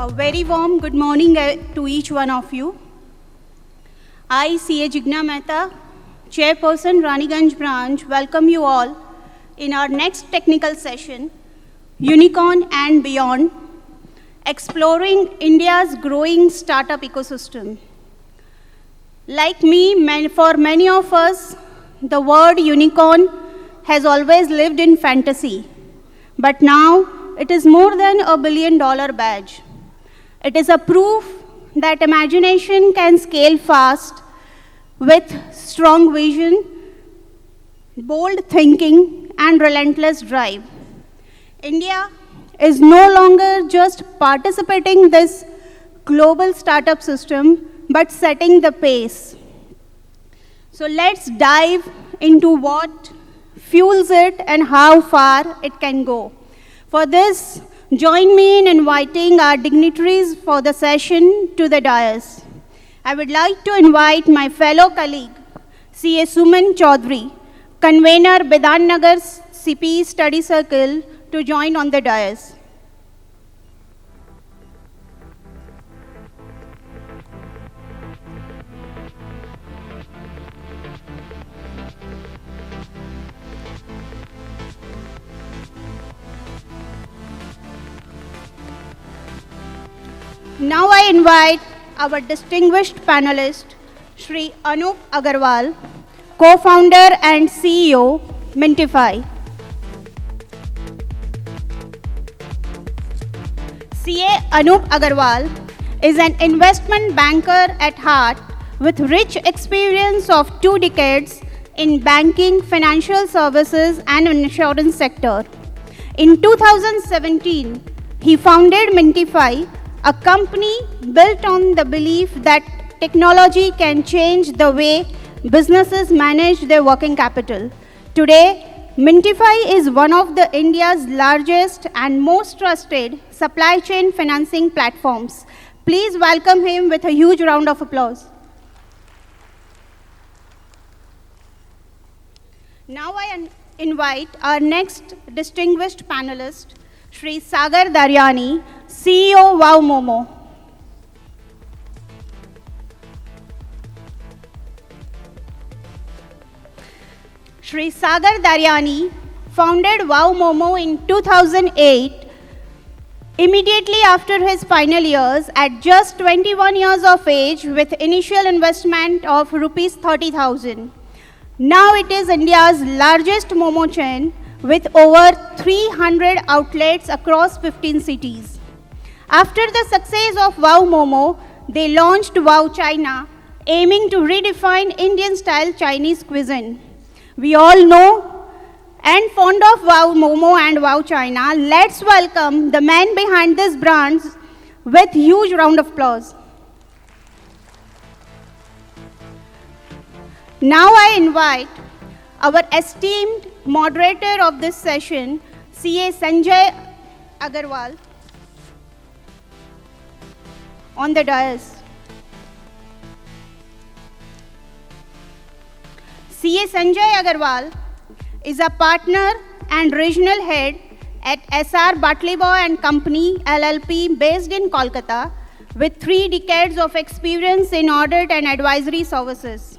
A very warm good morning to each one of you. I, CA Jigna Mehta, Chairperson Raniganj Branch, welcome you all in our next technical session, Unicorn and Beyond, exploring India's growing startup ecosystem. Like me, for many of us, the word unicorn has always lived in fantasy, but now it is more than $1 billion badge. It is a proof that imagination can scale fast with strong vision, bold thinking, and relentless drive. India is no longer just participating in this global startup system, but setting the pace. So let's dive into what fuels it and how far it can go. For this, join me in inviting our dignitaries for the session to the dais. I would like to invite my fellow colleague, CA Suman Chaudhary, convener Bidan Nagar CP Study Circle, to join on the dais. Now I invite our distinguished panelist, Shri Anup Agarwal, co-founder and CEO, Mintify. CA Anup Agarwal is an investment banker at heart with rich experience of 2 decades in banking, financial services, and insurance sector. In 2017, he founded Mintify, a company built on the belief that technology can change the way businesses manage their working capital. Today, Mintify is one of India's largest and most trusted supply chain financing platforms. Please welcome him with a huge round of applause. Now I invite our next distinguished panelist, Shri Sagar Daryani, CEO Wow Momo. Shri Sagar Daryani founded Wow Momo in 2008, immediately after his final years at just 21 years of age with initial investment of rupees 30,000. Now it is India's largest Momo chain with over 300 outlets across 15 cities. After the success of Wow Momo, they launched Wow China, aiming to redefine Indian-style Chinese cuisine. We all know and fond of Wow Momo and Wow China. Let's welcome the man behind this brand with huge round of applause. Now I invite our esteemed moderator of this session, CA Sanjay Agarwal, on the dais. CA Sanjay Agarwal is a partner and regional head at SR Batliboi and Company LLP based in Kolkata with 3 decades of experience in audit and advisory services.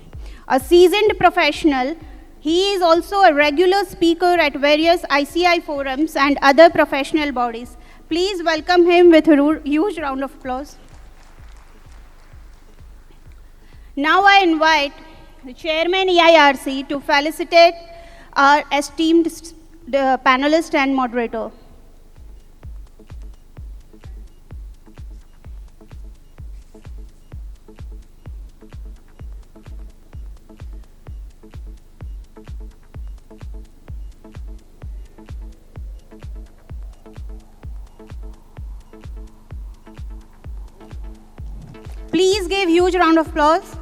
A seasoned professional, he is also a regular speaker at various ICI forums and other professional bodies. Please welcome him with a huge round of applause. Now I invite the Chairman EIRC to felicitate our esteemed panelist and moderator. Please give huge round of applause.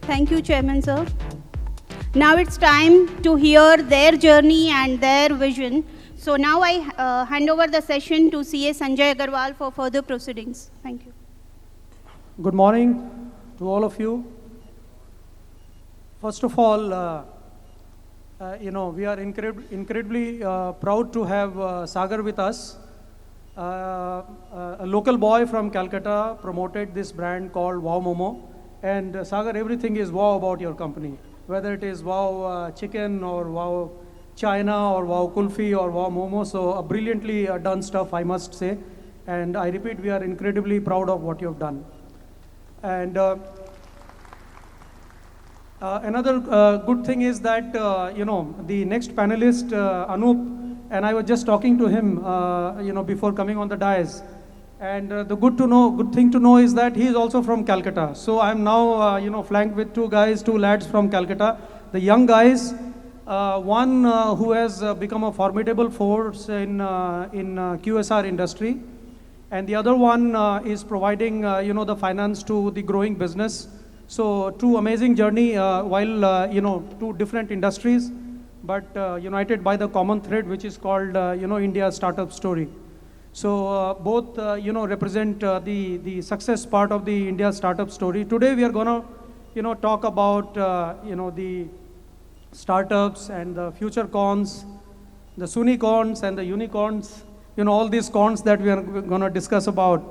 Thank you, Chairman, sir. Now it's time to hear their journey and their vision. So now I hand over the session to CA Sanjay Agarwal for further proceedings. Thank you. Good morning to all of you. First of all, we are incredibly proud to have Sagar with us. A local boy from Calcutta promoted this brand called Wow Momo. And Sagar, everything is wow about your company. Whether it is wow chicken or wow China or wow kulfi or wow momo. So brilliantly done stuff, I must say. And I repeat, we are incredibly proud of what you have done. And another good thing is that, the next panelist, Anup, and I was just talking to him, before coming on the dais. And the good thing to know is that he is also from Calcutta. So I'm now, flanked with two lads from Calcutta. The young guys, one who has become a formidable force in QSR industry. And the other one is providing, the finance to the growing business. So two amazing journey while, two different industries, but united by the common thread, which is called, India's startup story. So both, represent the success part of the India startup story. Today we are going to, talk about, the startups and the future cons, the Sunicorns and the unicorns, all these cons that we are going to discuss about.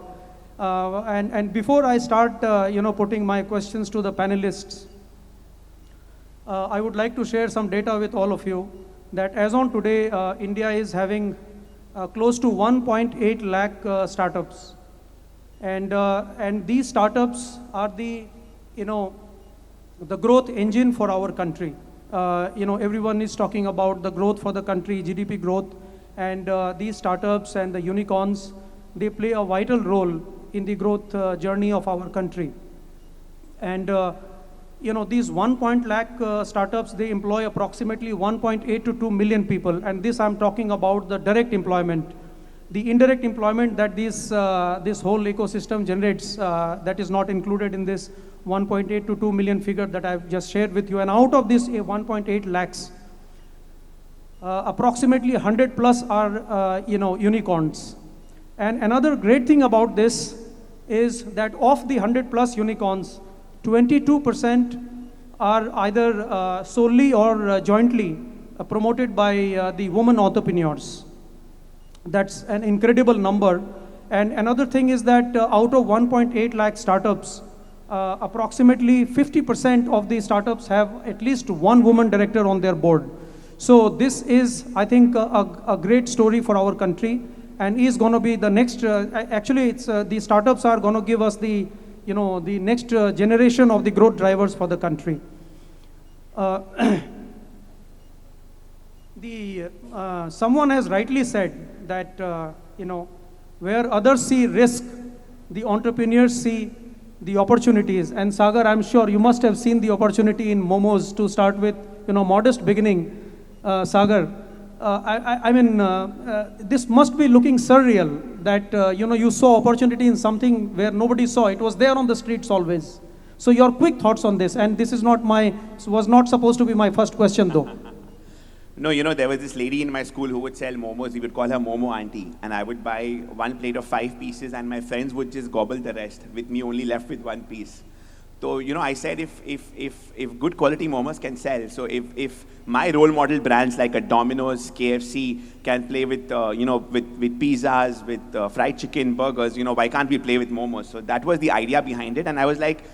And before I start, putting my questions to the panelists, I would like to share some data with all of you that as on today, India is having close to 1.8 lakh startups. And these startups are the growth engine for our country. Everyone is talking about the growth for the country, GDP growth, and these startups and the unicorns, they play a vital role in the growth journey of our country. And these 1 lakh startups, they employ approximately 1.8 to 2 million people. And this I'm talking about the direct employment. The indirect employment that this whole ecosystem generates, that is not included in this 1.8 to 2 million figure that I've just shared with you. And out of this 1.8 lakhs, approximately 100 plus are, unicorns. And another great thing about this is that of the 100 plus unicorns, 22% are either solely or jointly promoted by the women entrepreneurs. That's an incredible number. And another thing is that out of 1.8 lakh startups, approximately 50% of the startups have at least one woman director on their board. So this is, I think, a great story for our country, and is going to be the next, actually it's, the startups are going to give us the, the next generation of the growth drivers for the country. Someone has rightly said that, where others see risk, the entrepreneurs see the opportunities. And Sagar, I'm sure you must have seen the opportunity in momos to start with, modest beginning. Sagar, I mean, this must be looking surreal that, you saw opportunity in something where nobody saw. It was there on the streets always. So your quick thoughts on this, and this is was not supposed to be my first question though. No, there was this lady in my school who would sell momos. We would call her Momo Auntie. And I would buy one plate of 5 pieces and my friends would just gobble the rest, with me only left with 1 piece. So, I said if good quality momos can sell, so if my role model brands like a Domino's, KFC can play with, with pizzas, with fried chicken, burgers, why can't we play with momos? So that was the idea behind it. And I was like,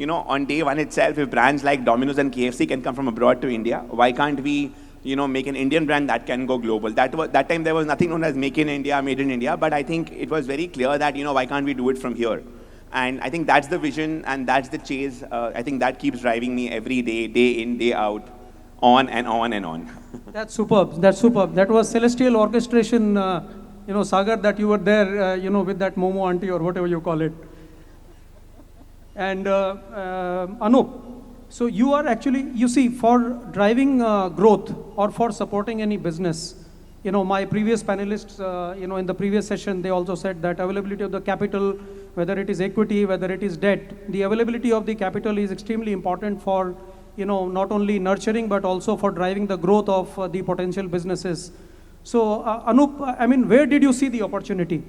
on day one itself, if brands like Domino's and KFC can come from abroad to India, why can't we, make an Indian brand that can go global? That time there was nothing known as Make in India, Made in India, but I think it was very clear that, why can't we do it from here? And I think that's the vision and that's the chase. I think that keeps driving me every day, day in, day out, on and on and on. That's superb. That's superb. That was celestial orchestration, Sagar, that you were there, with that Momo Auntie or whatever you call it. And Anup, so you are actually, you see, for driving growth or for supporting any business, my previous panelists, in the previous session, they also said that availability of the capital, whether it is equity, whether it is debt, the availability of the capital is extremely important for, not only nurturing, but also for driving the growth of the potential businesses. So, Anup, I mean, where did you see the opportunity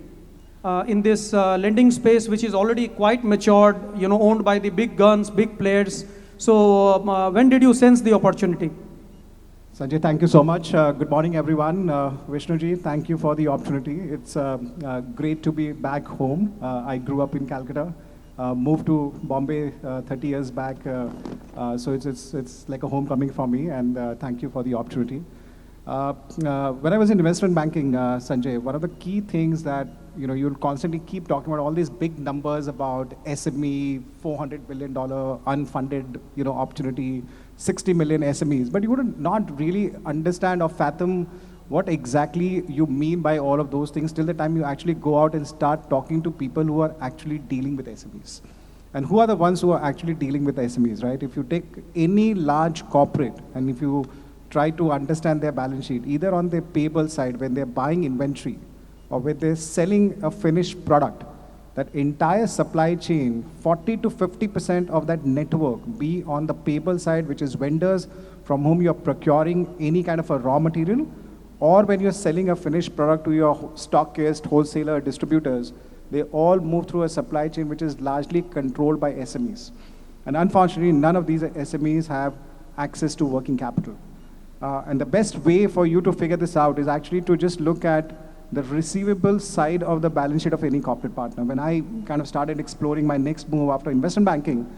in this lending space, which is already quite matured, owned by the big guns, big players? So, when did you sense the opportunity? Sanjay, thank you so much. Good morning, everyone. Vishnuji, thank you for the opportunity. It's great to be back home. I grew up in Calcutta, moved to Bombay 30 years back. So it's like a homecoming for me, and thank you for the opportunity. When I was in investment banking, Sanjay, one of the key things that you'll constantly keep talking about all these big numbers about SME, $400 billion unfunded opportunity, 60 million SMEs, but you would not really understand or fathom what exactly you mean by all of those things till the time you actually go out and start talking to people who are actually dealing with SMEs. And who are the ones who are actually dealing with SMEs, right? If you take any large corporate and if you try to understand their balance sheet, either on their payable side when they're buying inventory or when they're selling a finished product, that entire supply chain, 40 to 50% of that network be on the payable side, which is vendors from whom you're procuring any kind of a raw material, or when you're selling a finished product to your stockist, wholesaler, distributors, they all move through a supply chain which is largely controlled by SMEs. And unfortunately, none of these SMEs have access to working capital. And the best way for you to figure this out is actually to just look at the receivable side of the balance sheet of any corporate partner. When I kind of started exploring my next move after investment banking,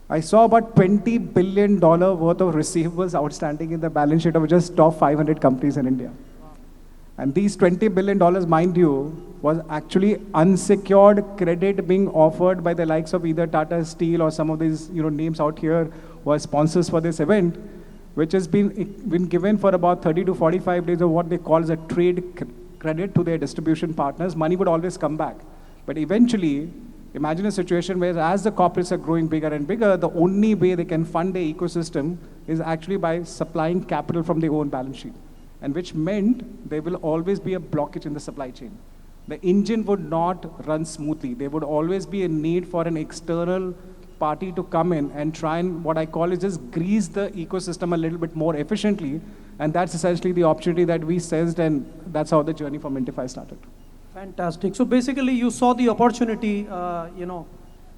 I saw about $20 billion worth of receivables outstanding in the balance sheet of just top 500 companies in India. And these $20 billion, mind you, was actually unsecured credit being offered by the likes of either Tata Steel or some of these names out here who are sponsors for this event, which has been given for about 30 to 45 days of what they call as a trade credit to their distribution partners. Money would always come back. But eventually, imagine a situation where as the corporates are growing bigger and bigger, the only way they can fund their ecosystem is actually by supplying capital from their own balance sheet. And which meant there will always be a blockage in the supply chain. The engine would not run smoothly. There would always be a need for an external party to come in and try and what I call is just grease the ecosystem a little bit more efficiently. And that's essentially the opportunity that we sensed, and that's how the journey for Mintify started. Fantastic. So basically, you saw the opportunity,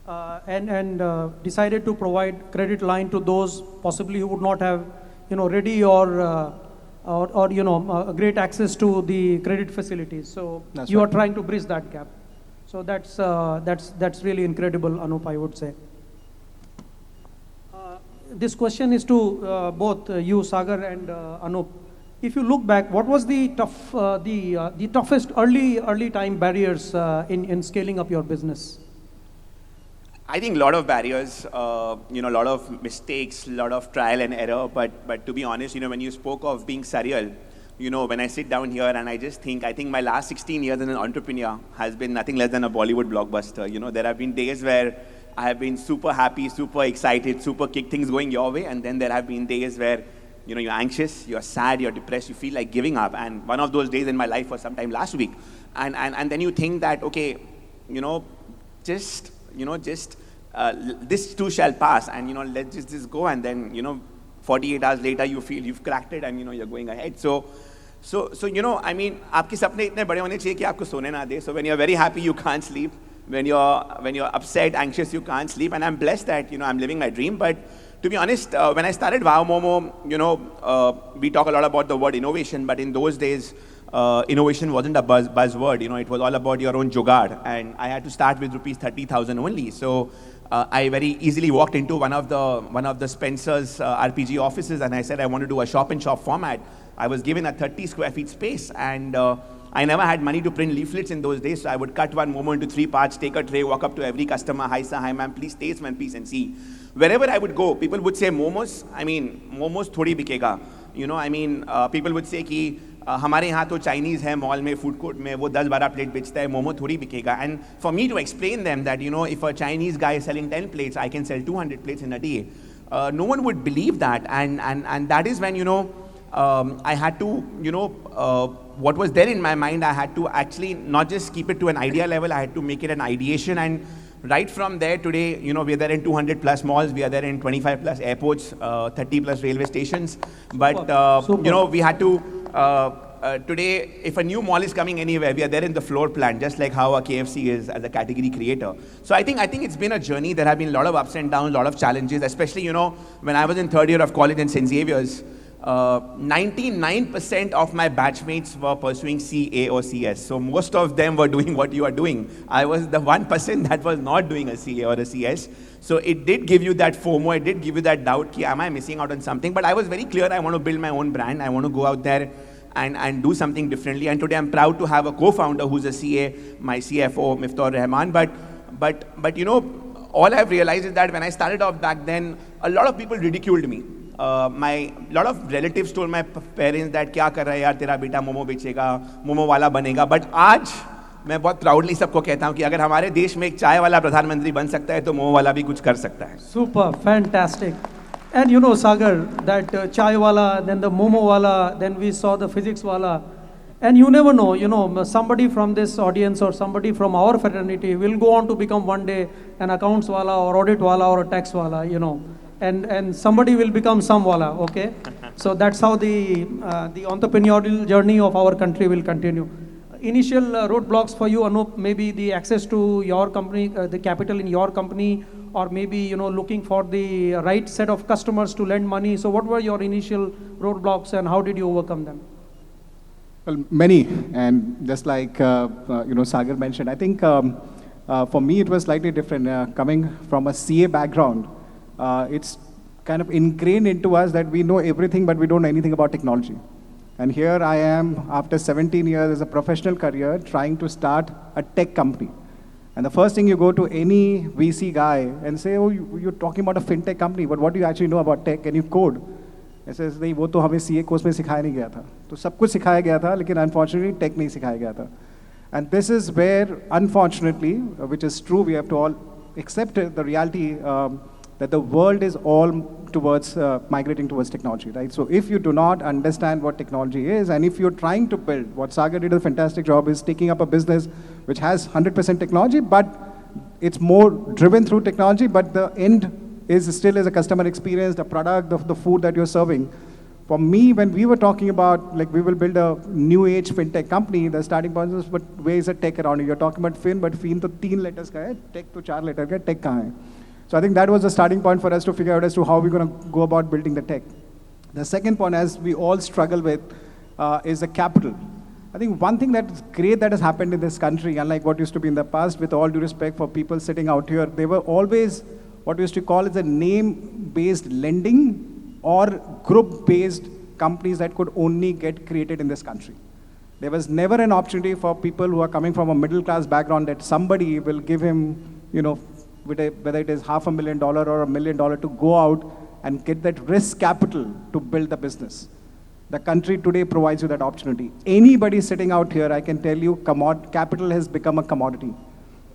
and decided to provide credit line to those possibly who would not have, ready or great access to the credit facilities. So that's you right. are trying to bridge that gap. So that's really incredible, Anup, I would say. This question is to both you, Sagar, and Anup. If you look back, what was the toughest early time barriers in scaling up your business? I think a lot of barriers, a lot of mistakes, a lot of trial and error. But to be honest, when you spoke of being surreal, when I sit down here and I think my last 16 years as an entrepreneur has been nothing less than a Bollywood blockbuster. There have been days where I have been super happy, super excited, super kick things going your way. And then there have been days where, you're anxious, you're sad, you're depressed, you feel like giving up. And one of those days in my life was sometime last week. And then you think that, okay, this too shall pass. And, let's just go. And then, 48 hours later, you feel you've cracked it and, you're going ahead. So, I mean, आपके सपने इतने बड़े होने चाहिए कि आपको सोने ना दे. So when you're very happy, you can't sleep. When you're upset, anxious, you can't sleep. And I'm blessed that, I'm living my dream. But to be honest, when I started Wow Momo, we talk a lot about the word innovation. But in those days, innovation wasn't a buzzword. It was all about your own jugaad. And I had to start with rupees 30,000 only. So I very easily walked into one of the Spencer's RPG offices, and I said I want to do a shop-in-shop format. I was given a 30 square feet space, and I never had money to print leaflets in those days, so I would cut one Momo into 3 parts, take a tray, walk up to every customer, hi sir, hi ma'am, please taste one piece and see. Wherever I would go, people would say momos. I mean, momos thodi bikega. People would say कि हमारे यहाँ तो Chinese है mall में food court में वो 10-12 plate बेचता है मोमो थोड़ी बिकेगा. And for me to explain them that if a Chinese guy is selling 10 plates, I can sell 200 plates in a day. No one would believe that, and that is when I had to what was there in my mind, I had to actually not just keep it to an idea level, I had to make it an ideation. And right from there today, you know, we are there in 200 plus malls, we are there in 25 plus airports, 30 plus railway stations. But, you know, we had to, today, if a new mall is coming anywhere, we are there in the floor plan, just like how a KFC is as a category creator. So I think it's been a journey. There have been a lot of ups and downs, a lot of challenges, especially, you know, when I was in third year of college in St. Xavier's, 99% of my batchmates were pursuing CA or CS. So most of them were doing what you are doing. I was the 1% that was not doing a CA or a CS. So it did give you that FOMO, it did give you that doubt, ki, am I missing out on something? But I was very clear, I want to build my own brand. I want to go out there and do something differently. And today I'm proud to have a co-founder who's a CA, my CFO, Miftaur Rahman. But you know, all I've realized is that when I started off back then, a lot of people ridiculed me. My lot of relatives told my parents that क्या कर रहा है यार तेरा बेटा मोमो बेचेगा मोमो वाला बनेगा बट आज मैं बहुत प्राउडली सबको कहता हूँ कि अगर हमारे देश में एक चाय वाला प्रधानमंत्री बन सकता है तो मोमो वाला भी कुछ कर सकता है Super, fantastic. And you know, Sagar, that chai wala, then the momo wala, then we saw the physics wala. And you never know, you know, somebody from this audience or somebody from our fraternity will go on to become one day an accounts wala or audit wala or a tax wala, you know. And somebody will become some wala, okay? So that's how the entrepreneurial journey of our country will continue. Initial roadblocks for you, Anup, maybe the access to your company, the capital in your company, or maybe, you know, looking for the right set of customers to lend money. So what were your initial roadblocks and how did you overcome them? Well, many, and just like you know, Sagar mentioned, I think for me it was slightly different. Coming from a CA background, it's kind of ingrained into us that we know everything, but we don't know anything about technology. And here I am, after 17 years as a professional career, trying to start a tech company. And the first thing you go to any VC guy and say, oh, you're talking about a fintech company, but what do you actually know about tech? Can you code? He says, नहीं वो तो हमें CA course में सिखाया नहीं गया था. तो सब कुछ सिखाया गया था, लेकिन unfortunately tech नहीं सिखाया गया था. And this is where, unfortunately, which is true, we have to all accept the reality that the world is all towards migrating towards technology, right? So if you do not understand what technology is, and if you're trying to build, what Sagar did a fantastic job is taking up a business which has 100% technology, but it's more driven through technology, but the end is still as a customer experience, the product, the food that you're serving. For me, when we were talking about, like, we will build a new age fintech company, the starting point was, but where is the tech around you? You're talking about fin, but fin to 3 letters ka hai, tech to 4 letters ka hai, tech kahan hai? So I think that was the starting point for us to figure out as to how we're going to go about building the tech. The second point, as we all struggle with, is the capital. I think one thing that's great that has happened in this country, unlike what used to be in the past, with all due respect for people sitting out here, they were always what we used to call as a name-based lending or group-based companies that could only get created in this country. There was never an opportunity for people who are coming from a middle-class background that somebody will give him, you know, whether it is $500,000 or $1 million to go out and get that risk capital to build the business. The country today provides you that opportunity. Anybody sitting out here, I can tell you, capital has become a commodity.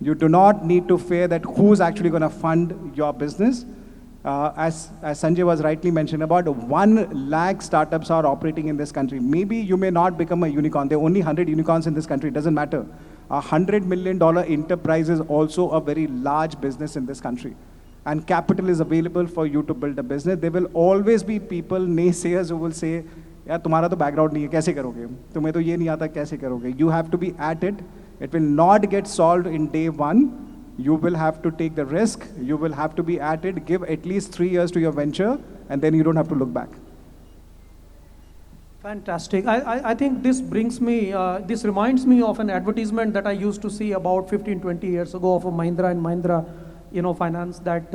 You do not need to fear that who's actually going to fund your business. As Sanjay was rightly mentioned, about 1 lakh startups are operating in this country. Maybe you may not become a unicorn. There are only 100 unicorns in this country. It doesn't matter. A $100 million enterprise is also a very large business in this country. And capital is available for you to build a business. There will always be people, naysayers, who will say, यार तुम्हारा तो background नहीं है, कैसे करोगे? तुम्हें तो ये नहीं आता, कैसे करोगे? You have to be at it. It will not get solved in day one. You will have to take the risk. You will have to be at it. Give at least 3 years to your venture, and then you don't have to look back. Fantastic. I think this brings me, this reminds me of an advertisement that I used to see about 15, 20 years ago of a Mahindra and Mahindra, you know, finance, that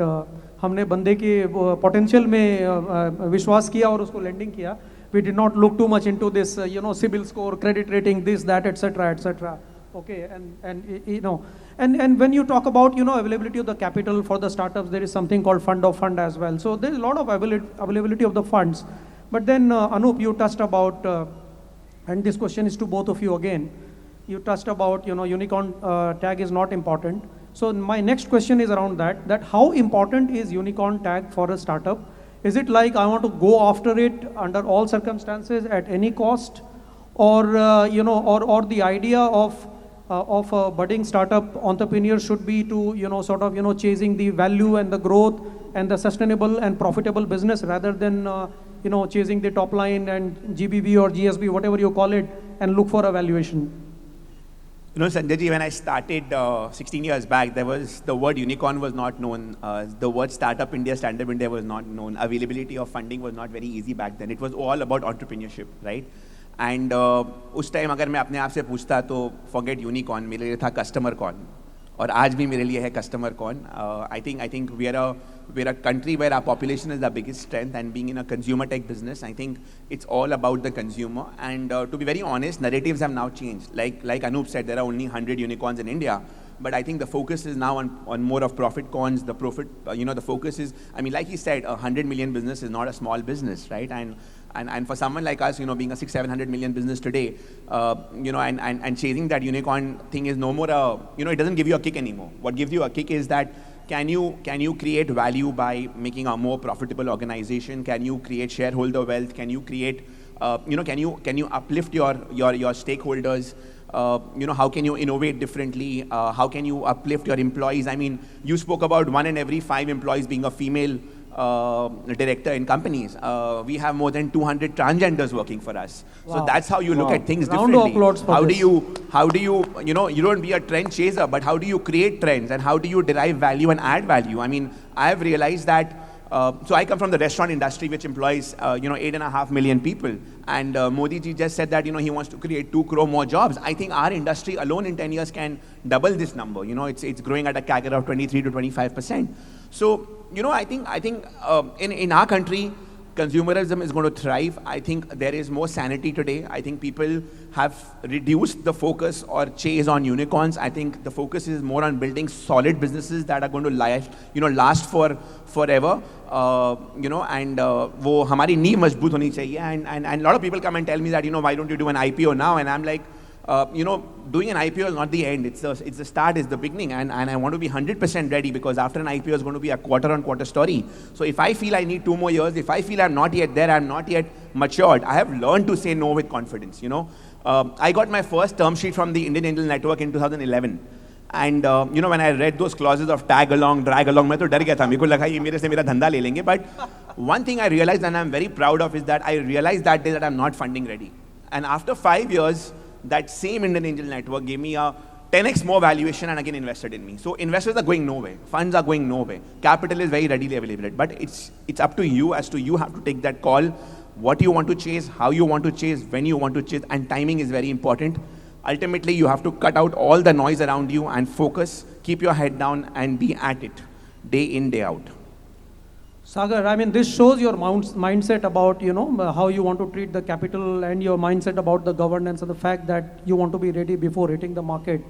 हमने बंदे के potential में विश्वास किया और उसको lending किया. We did not look too much into this, you know, CIBIL score, credit rating, this, that, etc., etc. Okay, and you know, and when you talk about, you know, availability of the capital for the startups, there is something called fund of fund as well. So there is a lot of availability of the funds. But then, Anup, you touched about, and this question is to both of you again, you touched about, you know, unicorn tag is not important. So my next question is around that how important is unicorn tag for a startup? Is it like I want to go after it under all circumstances at any cost? or or the idea of a budding startup entrepreneur should be to chasing the value and the growth and the sustainable and profitable business rather than chasing the top line and GBV or GSB, whatever you call it, and look for a valuation? Sanjay ji, when I started 16 years back, the word unicorn was not known. The word startup India, stand-up India was not known. Availability of funding was not very easy back then. It was all about entrepreneurship, right? And उस time अगर मैं अपने आप से पूछता तो forget unicorn, मेरे लिए था customer कौन, और आज भी मेरे लिए है customer कौन. I think we're a country where our population is the biggest strength, and being in a consumer tech business, I think it's all about the consumer. And to be very honest, narratives have now changed. Like Anup said, there are only 100 unicorns in India. But I think the focus is now on more of profit cons. The profit, the focus is, I mean, like he said, 100 million business is not a small business, right? And for someone like us, being a 600-700 million business today, and chasing that unicorn thing is no more it doesn't give you a kick anymore. What gives you a kick is that can you create value by making a more profitable organization? Can you create shareholder wealth? Can you create, can you uplift your stakeholders? How can you innovate differently? How can you uplift your employees? I mean, you spoke about 1 in every 5 employees being a female director in companies. We have more than 200 transgenders working for us. Wow. So that's how you look at things differently. Round of applause for this. How do you, you don't be a trend chaser, but how do you create trends and how do you derive value and add value? I mean, I have realized that so I come from the restaurant industry, which employs 8.5 million people, and Modi ji just said that he wants to create 2 crore more jobs. I think our industry alone in 10 years can double this number. It's growing at a CAGR of 23 to 25%. So I think in our country, consumerism is going to thrive. I think there is more sanity today. I think people have reduced the focus or chase on unicorns. I think the focus is more on building solid businesses that are going to last for forever. And वो हमारी नींव मजबूत होनी चाहिए. And a lot of people come and tell me that why don't you do an IPO now? And I'm like, doing an IPO is not the end. It's the start, it's the beginning. And I want to be 100% ready, because after an IPO is going to be a quarter-on-quarter story. So if I feel I need 2 more years, if I feel I'm not yet there, I'm not yet matured, I have learned to say no with confidence. I got my first term sheet from the Indian Angel Network in 2011. And when I read those clauses of tag along, drag along, मैं तो डर गया था. मेरे को लगा ये मेरे से मेरा धंधा ले लेंगे. But one thing I realized, and I'm very proud of, is that I realized that day that I'm not funding ready. And after 5 years, that same Indian Angel Network gave me a 10x more valuation and again invested in me. So investors are going nowhere. Funds are going nowhere. Capital is very readily available. But it's up to you, as to you have to take that call. What you want to chase, how you want to chase, when you want to chase, and timing is very important. Ultimately, you have to cut out all the noise around you and focus, keep your head down and be at it, day in, day out. Sagar, I mean, this shows your mindset about, how you want to treat the capital, and your mindset about the governance, and the fact that you want to be ready before hitting the market.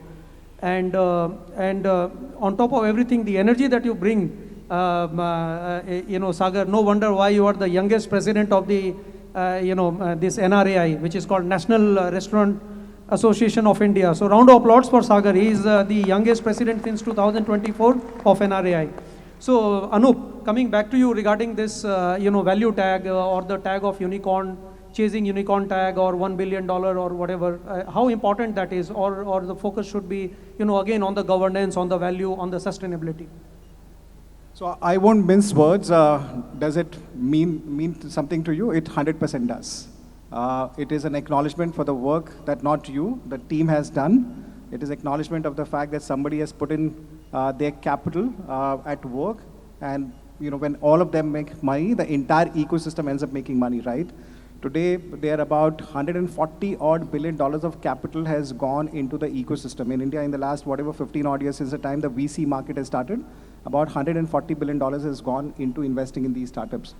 And on top of everything, the energy that you bring, Sagar, no wonder why you are the youngest president of the, this NRAI, which is called National Restaurant Association of India. So round of applause for Sagar. He is the youngest president since 2024 of NRAI. So Anup, coming back to you regarding this, value tag or the tag of unicorn, chasing unicorn tag or $1 billion or whatever, how important that is, or the focus should be, again on the governance, on the value, on the sustainability. So I won't mince words. Does it mean something to you? It 100% does. It is an acknowledgement for the work that not you, the team has done. It is acknowledgement of the fact that somebody has put in their capital at work, and when all of them make money, the entire ecosystem ends up making money, right? Today, there are about $140 billion of capital has gone into the ecosystem in India in the last 15 odd years since the time the VC market has started. About $140 billion has gone into investing in these startups.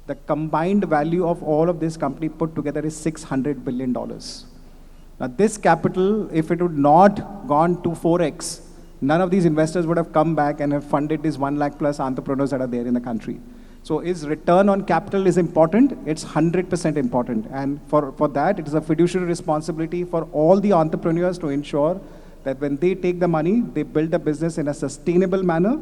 The combined value of all of this company put together is $600 billion. Now this capital, if it would not gone to 4x, none of these investors would have come back and have funded these 1 lakh plus entrepreneurs that are there in the country. So is return on capital is important? It's 100% important. And for that, it is a fiduciary responsibility for all the entrepreneurs to ensure that when they take the money, they build the business in a sustainable manner.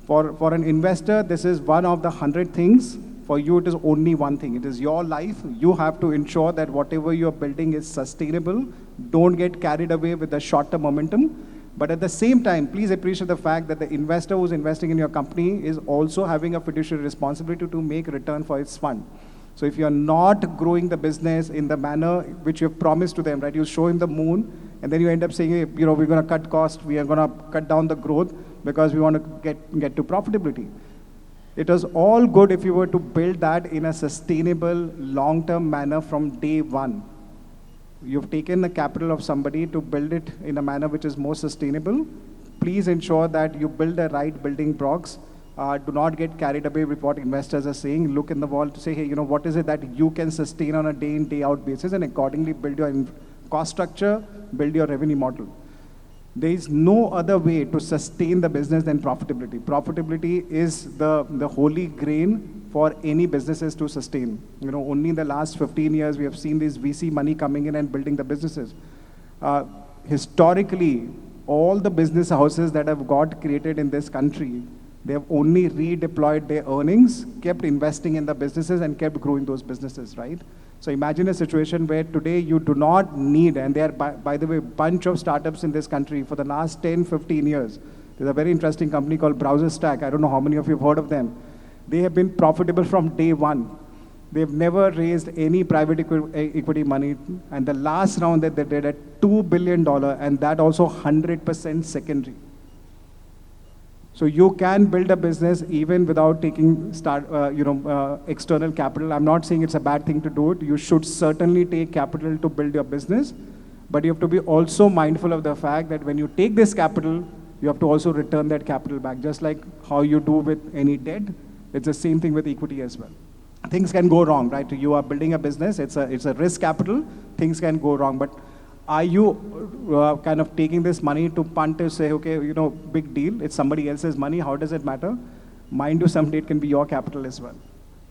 For an investor, this is one of the 100 things For you, it is only one thing. It is your life. You have to ensure that whatever you're building is sustainable. Don't get carried away with the short-term momentum. But at the same time, please appreciate the fact that the investor who's investing in your company is also having a fiduciary responsibility to make return for its fund. So if you're not growing the business in the manner which you've promised to them, right? You show him the moon, and then you end up saying, hey, we're going to cut costs, we are going to cut down the growth because we want to get to profitability. It is all good if you were to build that in a sustainable, long-term manner from day one. You've taken the capital of somebody to build it in a manner which is more sustainable. Please ensure that you build the right building blocks. Do not get carried away with what investors are saying. Look in the wall to say, hey, what is it that you can sustain on a day in, day out basis, and accordingly build your cost structure, build your revenue model. There is no other way to sustain the business than profitability. Profitability is the holy grail for any businesses to sustain. Only in the last 15 years, we have seen this VC money coming in and building the businesses. Historically, all the business houses that have got created in this country, they have only redeployed their earnings, kept investing in the businesses, and kept growing those businesses, right? So imagine a situation where today you do not need, and there are, by the way, a bunch of startups in this country for the last 10, 15 years. There's a very interesting company called Browser Stack. I don't know how many of you have heard of them. They have been profitable from day one. They've never raised any private equity money. And the last round that they did at $2 billion, and that also 100% secondary. So you can build a business even without taking external capital. I'm not saying it's a bad thing to do it. You should certainly take capital to build your business, but you have to be also mindful of the fact that when you take this capital, you have to also return that capital back, just like how you do with any debt. It's the same thing with equity as well. Things can go wrong, right? You are building a business. It's a risk capital. Things can go wrong, but are you kind of taking this money to punt to say, okay, big deal, it's somebody else's money, how does it matter? Mind you, someday it can be your capital as well.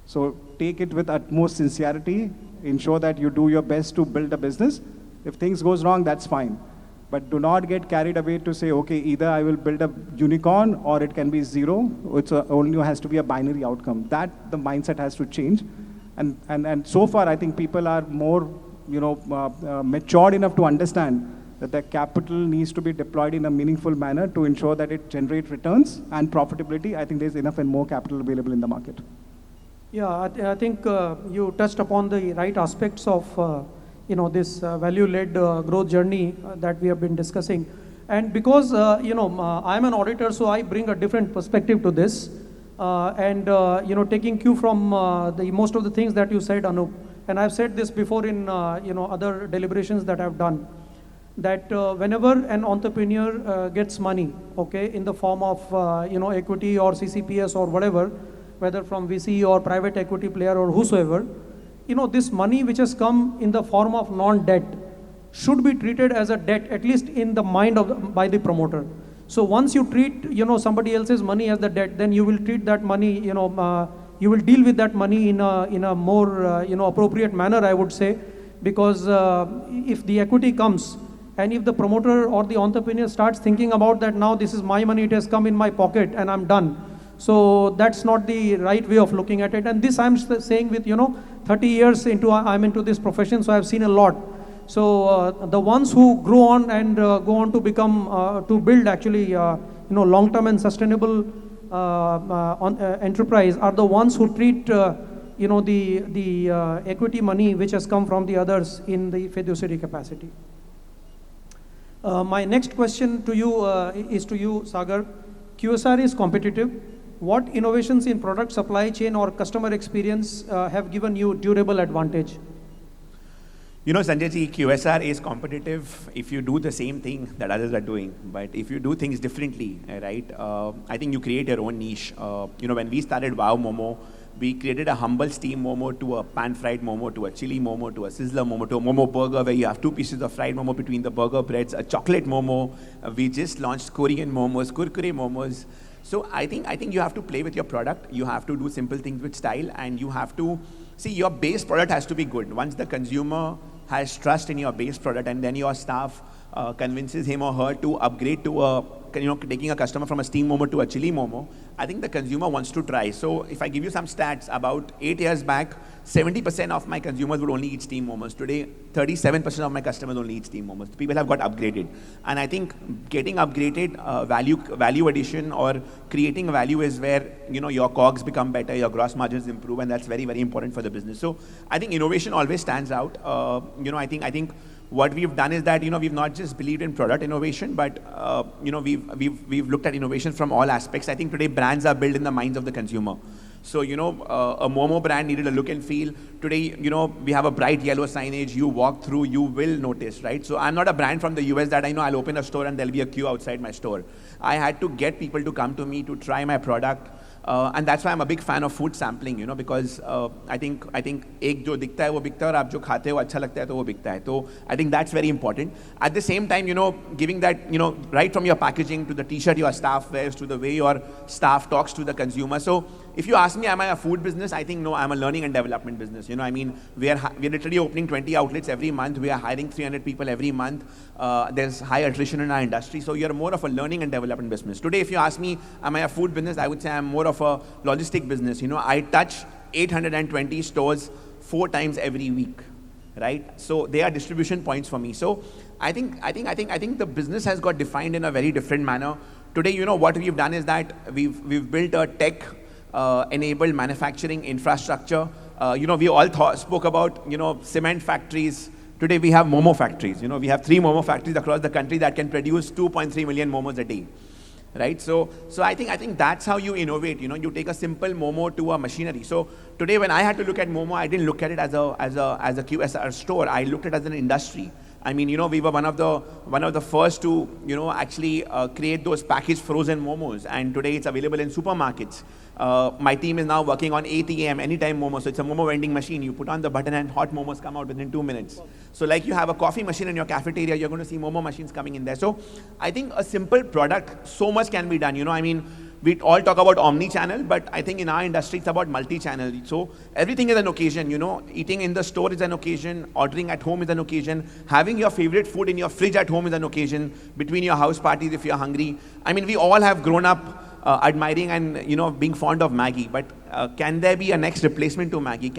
So take it with utmost sincerity, ensure that you do your best to build a business. If things goes wrong, that's fine. But do not get carried away to say, okay, either I will build a unicorn or it can be zero. It only has to be a binary outcome. That the mindset has to change. And so far, I think people are more matured enough to understand that the capital needs to be deployed in a meaningful manner to ensure that it generates returns and profitability. I think there's enough and more capital available in the market. Yeah, I think you touched upon the right aspects of this value-led growth journey that we have been discussing. And because I'm an auditor, so I bring a different perspective to this. Taking cue from most of the things that you said, Anup. And I've said this before in other deliberations that I've done, that whenever an entrepreneur gets money, okay, in the form of equity or CCPS or whatever, whether from VC or private equity player or whosoever, this money which has come in the form of non-debt should be treated as a debt, at least in the mind by the promoter. So once you treat somebody else's money as the debt, then you will treat that money you will deal with that money in a more appropriate manner, I would say, because if the equity comes and if the promoter or the entrepreneur starts thinking about that, now this is my money, it has come in my pocket and I'm done. So that's not the right way of looking at it. And this I'm saying with 30 years I'm into this profession, so I've seen a lot. So the ones who grow on and go on to become to build actually long-term and sustainable enterprise are the ones who treat the equity money which has come from the others in the fiduciary capacity. My next question to you is to you, Sagar. QSR is competitive. What innovations in product supply chain or customer experience have given you durable advantage? Sanjay ji, QSR is competitive if you do the same thing that others are doing. But if you do things differently, right, I think you create your own niche. When we started Wow Momo, we created a humble steam momo to a pan-fried momo to a chili momo to a sizzler momo to a momo burger where you have 2 pieces of fried momo between the burger breads, a chocolate momo. We just launched Korean momos, kurkure momos. So I think you have to play with your product. You have to do simple things with style, and you have to see your base product has to be good. Once the consumer has trust in your base product, and then your staff convinces him or her to upgrade to a taking a customer from a steam momo to a chili momo, I think the consumer wants to try. So if I give you some stats, about 8 years back, 70% of my consumers would only eat steam momos. Today, 37% of my customers only eat steam momos. People have got upgraded. And I think getting upgraded, value addition or creating value is where, your COGS become better, your gross margins improve, and that's very, very important for the business. So I think innovation always stands out. I think what we've done is that, we've not just believed in product innovation, but, we've looked at innovation from all aspects. I think today brands are built in the minds of the consumer. So, a Momo brand needed a look and feel. Today, we have a bright yellow signage. You walk through, you will notice, right? So I'm not a brand from the US that I know I'll open a store and there'll be a queue outside my store. I had to get people to come to me to try my product. And that's why I'm a big fan of food sampling, because I think एक जो दिखता है वो बिकता है और आप जो खाते हो अच्छा लगता है तो वो बिकता है. So I think that's very important. At the same time, giving that, right from your packaging to the T-shirt your staff wears to the way your staff talks to the consumer. So if you ask me, am I a food business? I think no, I'm a learning and development business. We're literally opening 20 outlets every month. We are hiring 300 people every month. There's high attrition in our industry. So you're more of a learning and development business. Today, if you ask me, am I a food business? I would say I'm more of a logistic business. I touch 820 stores 4 times every week, right? So they are distribution points for me. So I think the business has got defined in a very different manner. Today, what we've done is that we've built a tech enabled manufacturing infrastructure. We all spoke about, cement factories. Today we have Momo factories. We have 3 Momo factories across the country that can produce 2.3 million Momos a day, right? So I think that's how you innovate. You take a simple Momo to a machinery. So today when I had to look at Momo, I didn't look at it as a QSR store. I looked at it as an industry. I mean, we were one of the first to, actually create those packaged frozen momos, and today it's available in supermarkets. My team is now working on 8 a.m. anytime momo. So it's a momo vending machine. You put on the button and hot momos come out within 2 minutes. So like you have a coffee machine in your cafeteria, you're going to see momo machines coming in there. So I think a simple product, so much can be done. We all talk about omni-channel, but I think in our industry, it's about multi-channel. So everything is an occasion, eating in the store is an occasion, ordering at home is an occasion, having your favorite food in your fridge at home is an occasion, between your house parties if you're hungry. I mean, we all have grown up admiring and, being fond of Maggi, but can there be a next replacement to Maggi?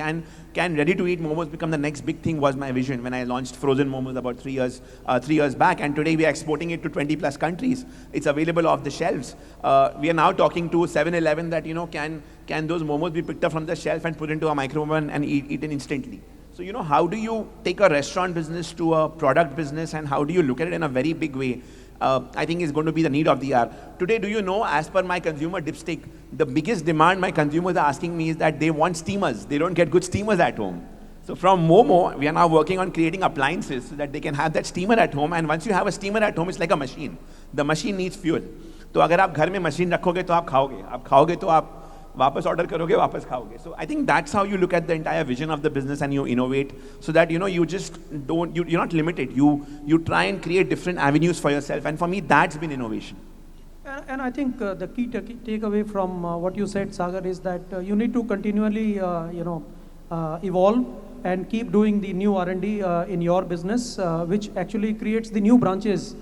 Can ready-to-eat momos become the next big thing was my vision when I launched frozen momos about 3 years back, and today we are exporting it to 20 plus countries. It's available off the shelves. We are now talking to 7-Eleven that, can those momos be picked up from the shelf and put into a microwave and eaten instantly? So, how do you take a restaurant business to a product business, and how do you look at it in a very big way? I think is going to be the need of the hour. Today, do you know, as per my consumer dipstick, the biggest demand my consumers are asking me is that they want steamers. They don't get good steamers at home. So from Momo, we are now working on creating appliances so that they can have that steamer at home. And once you have a steamer at home, it's like a machine. The machine needs fuel. तो अगर आप घर में machine रखोगे तो आप खाओगे तो आप वापस ऑर्डर करोगे वापस खाओगे. So I think that's how you look at the entire vision of the business and you innovate so that you just don't, you're not limited. You try and create different avenues for yourself, and for me that's been innovation. And I think the key takeaway from what you said, Sagar, is that you need to continually evolve and keep doing the new R&D in your business, which actually creates the new branches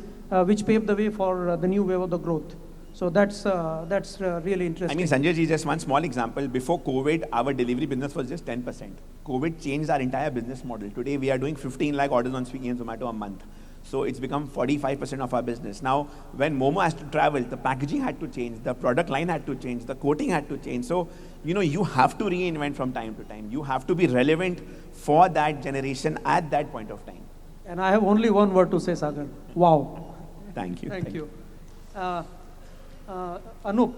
which pave the way for the new wave of the growth. So that's really interesting. I mean, Sanjay ji, just one small example. Before COVID, our delivery business was just 10%. COVID changed our entire business model. Today, we are doing 15 lakh orders on Swiggy and Zomato a month. So it's become 45% of our business. Now, when Momo has to travel, the packaging had to change, the product line had to change, the coating had to change. So, you have to reinvent from time to time. You have to be relevant for that generation at that point of time. And I have only one word to say, Sagar. Wow. Thank you. Thank you. Anup,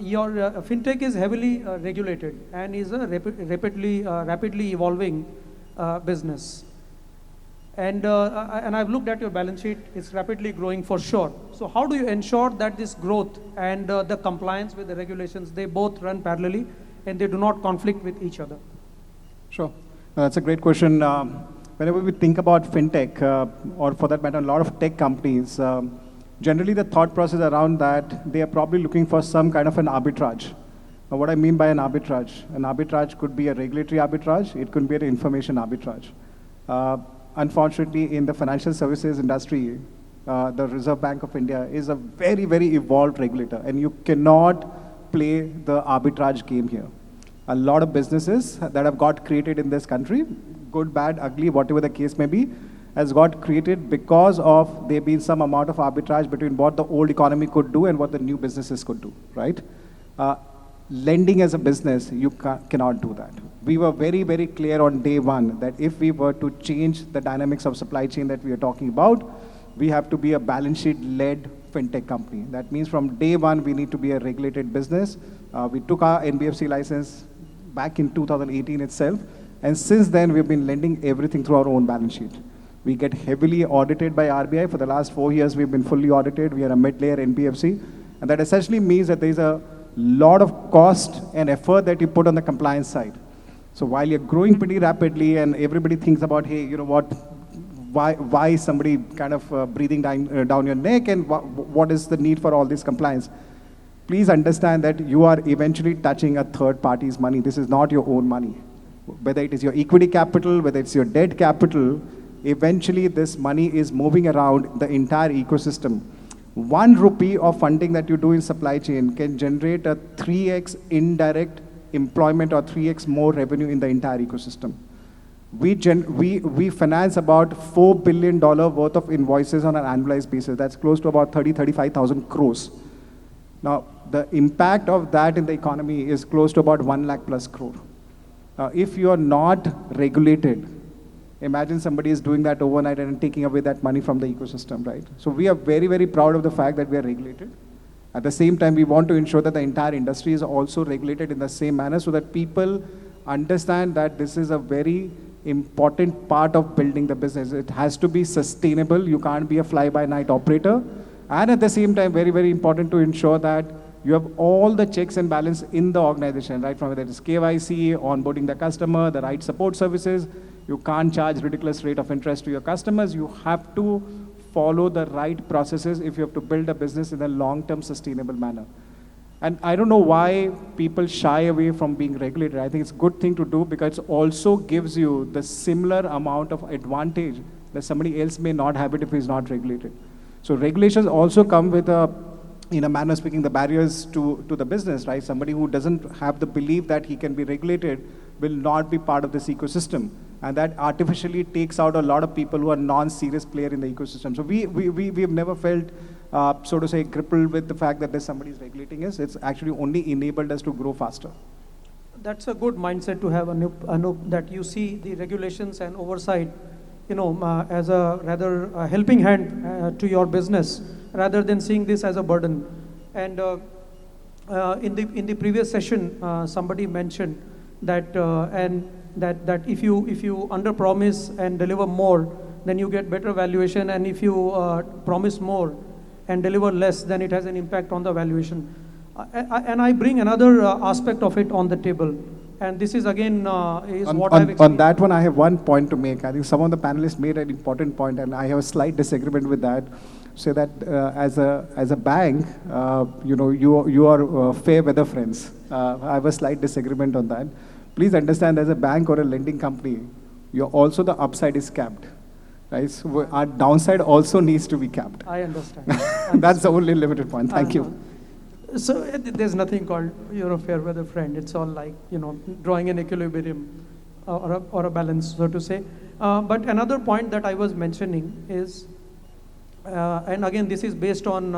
your fintech is heavily regulated and is a rapidly evolving business. And I've looked at your balance sheet, it's rapidly growing for sure. So how do you ensure that this growth and the compliance with the regulations, they both run parallelly and they do not conflict with each other? Sure. That's a great question. Whenever we think about fintech, or for that matter, a lot of tech companies, generally the thought process around that, they are probably looking for some kind of an arbitrage. Now, what I mean by an arbitrage could be a regulatory arbitrage, it could be an information arbitrage. Unfortunately, in the financial services industry, the Reserve Bank of India, is a very, very evolved regulator, and you cannot play the arbitrage game here. A lot of businesses that have got created in this country, good, bad, ugly, whatever the case may be, has got created because of there being some amount of arbitrage between what the old economy could do and what the new businesses could do, right? Lending as a business, you cannot do that. We were very, very clear on day one that if we were to change the dynamics of supply chain that we are talking about, we have to be a balance sheet-led fintech company. That means from day one, we need to be a regulated business. We took our NBFC license back in 2018 itself, and since then, we've been lending everything through our own balance sheet. We get heavily audited by RBI. For the last 4 years, we've been fully audited. We are a mid-layer NBFC, and that essentially means that there's a lot of cost and effort that you put on the compliance side. So while you're growing pretty rapidly and everybody thinks about, hey, you know what, why is somebody kind of breathing down your neck, and what is the need for all this compliance? Please understand that you are eventually touching a third party's money. This is not your own money. Whether it is your equity capital, whether it's your debt capital, eventually this money is moving around the entire ecosystem. 1 rupee of funding that you do in supply chain can generate a 3x indirect employment or 3x more revenue in the entire ecosystem. We finance about $4 billion worth of invoices on an annualized basis. That's close to about 35,000 crores. Now, the impact of that in the economy is close to about 1 lakh plus crore. Now, if you are not regulated, imagine somebody is doing that overnight and taking away that money from the ecosystem, right? So we are very, very proud of the fact that we are regulated. At the same time, we want to ensure that the entire industry is also regulated in the same manner so that people understand that this is a very important part of building the business. It has to be sustainable. You can't be a fly-by-night operator. And at the same time, very, very important to ensure that you have all the checks and balance in the organization, right? From whether it is KYC, onboarding the customer, the right support services. You can't charge ridiculous rate of interest to your customers. You have to follow the right processes if you have to build a business in a long-term sustainable manner. And I don't know why people shy away from being regulated. I think it's a good thing to do because it also gives you the similar amount of advantage that somebody else may not have it if he's not regulated. So regulations also come with in a manner speaking, the barriers to the business, right? Somebody who doesn't have the belief that he can be regulated will not be part of this ecosystem. And that artificially takes out a lot of people who are non-serious player in the ecosystem. So we have never felt, so to say, crippled with the fact that there's somebody is regulating us. It's actually only enabled us to grow faster. That's a good mindset to have, Anup, that you see the regulations and oversight, as a rather helping hand to your business, rather than seeing this as a burden. And in the previous session, somebody mentioned that that if you under-promise and deliver more, then you get better valuation, and if you promise more and deliver less, then it has an impact on the valuation. And I bring another aspect of it on the table, and this is again what I've experienced. On that one, I have one point to make. I think some of the panelists made an important point, and I have a slight disagreement with that. Say that as a bank, you are fair weather friends. I have a slight disagreement on that. Please understand, as a bank or a lending company, also the upside is capped, right? So our downside also needs to be capped. I understand. That's the only limited point. Thank you. So there's nothing called fair weather friend. It's all like drawing an equilibrium or a balance, so to say. But another point that I was mentioning is, and again this is based on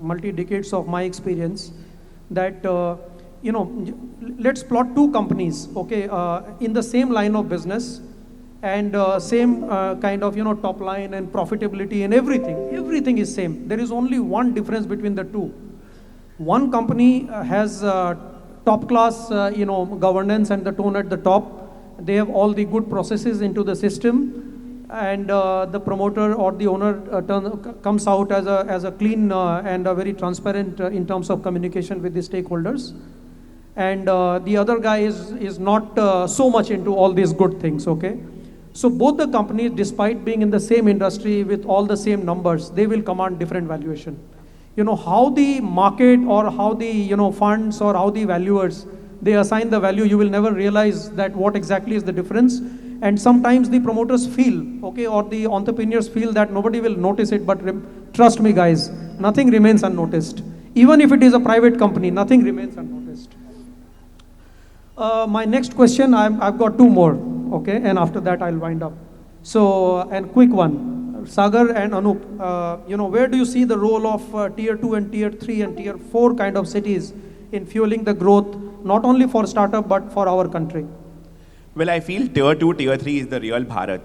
multi decades of my experience, that let's plot two companies, okay, in the same line of business and same kind of top line and profitability and everything is same. There is only one difference between the two. One company has top class governance and the tone at the top. They have all the good processes into the system, and the promoter or the owner comes out as a clean and a very transparent in terms of communication with the stakeholders. And the other guy is not so much into all these good things, okay? So both the companies, despite being in the same industry with all the same numbers, they will command different valuation. How the market or how the funds or how the valuers, they assign the value, you will never realize that what exactly is the difference. and sometimes the promoters feel, okay, or the entrepreneurs feel that nobody will notice it, but trust me guys, nothing remains unnoticed. Even if it is a private company, nothing remains unnoticed. My next question, I've got two more, okay, and after that I'll wind up. So, and quick one, Sagar and Anup, where do you see the role of tier 2 and tier 3 and tier 4 kind of cities in fueling the growth, not only for startup, but for our country? Well, I feel tier 2, tier 3 is the real Bharat.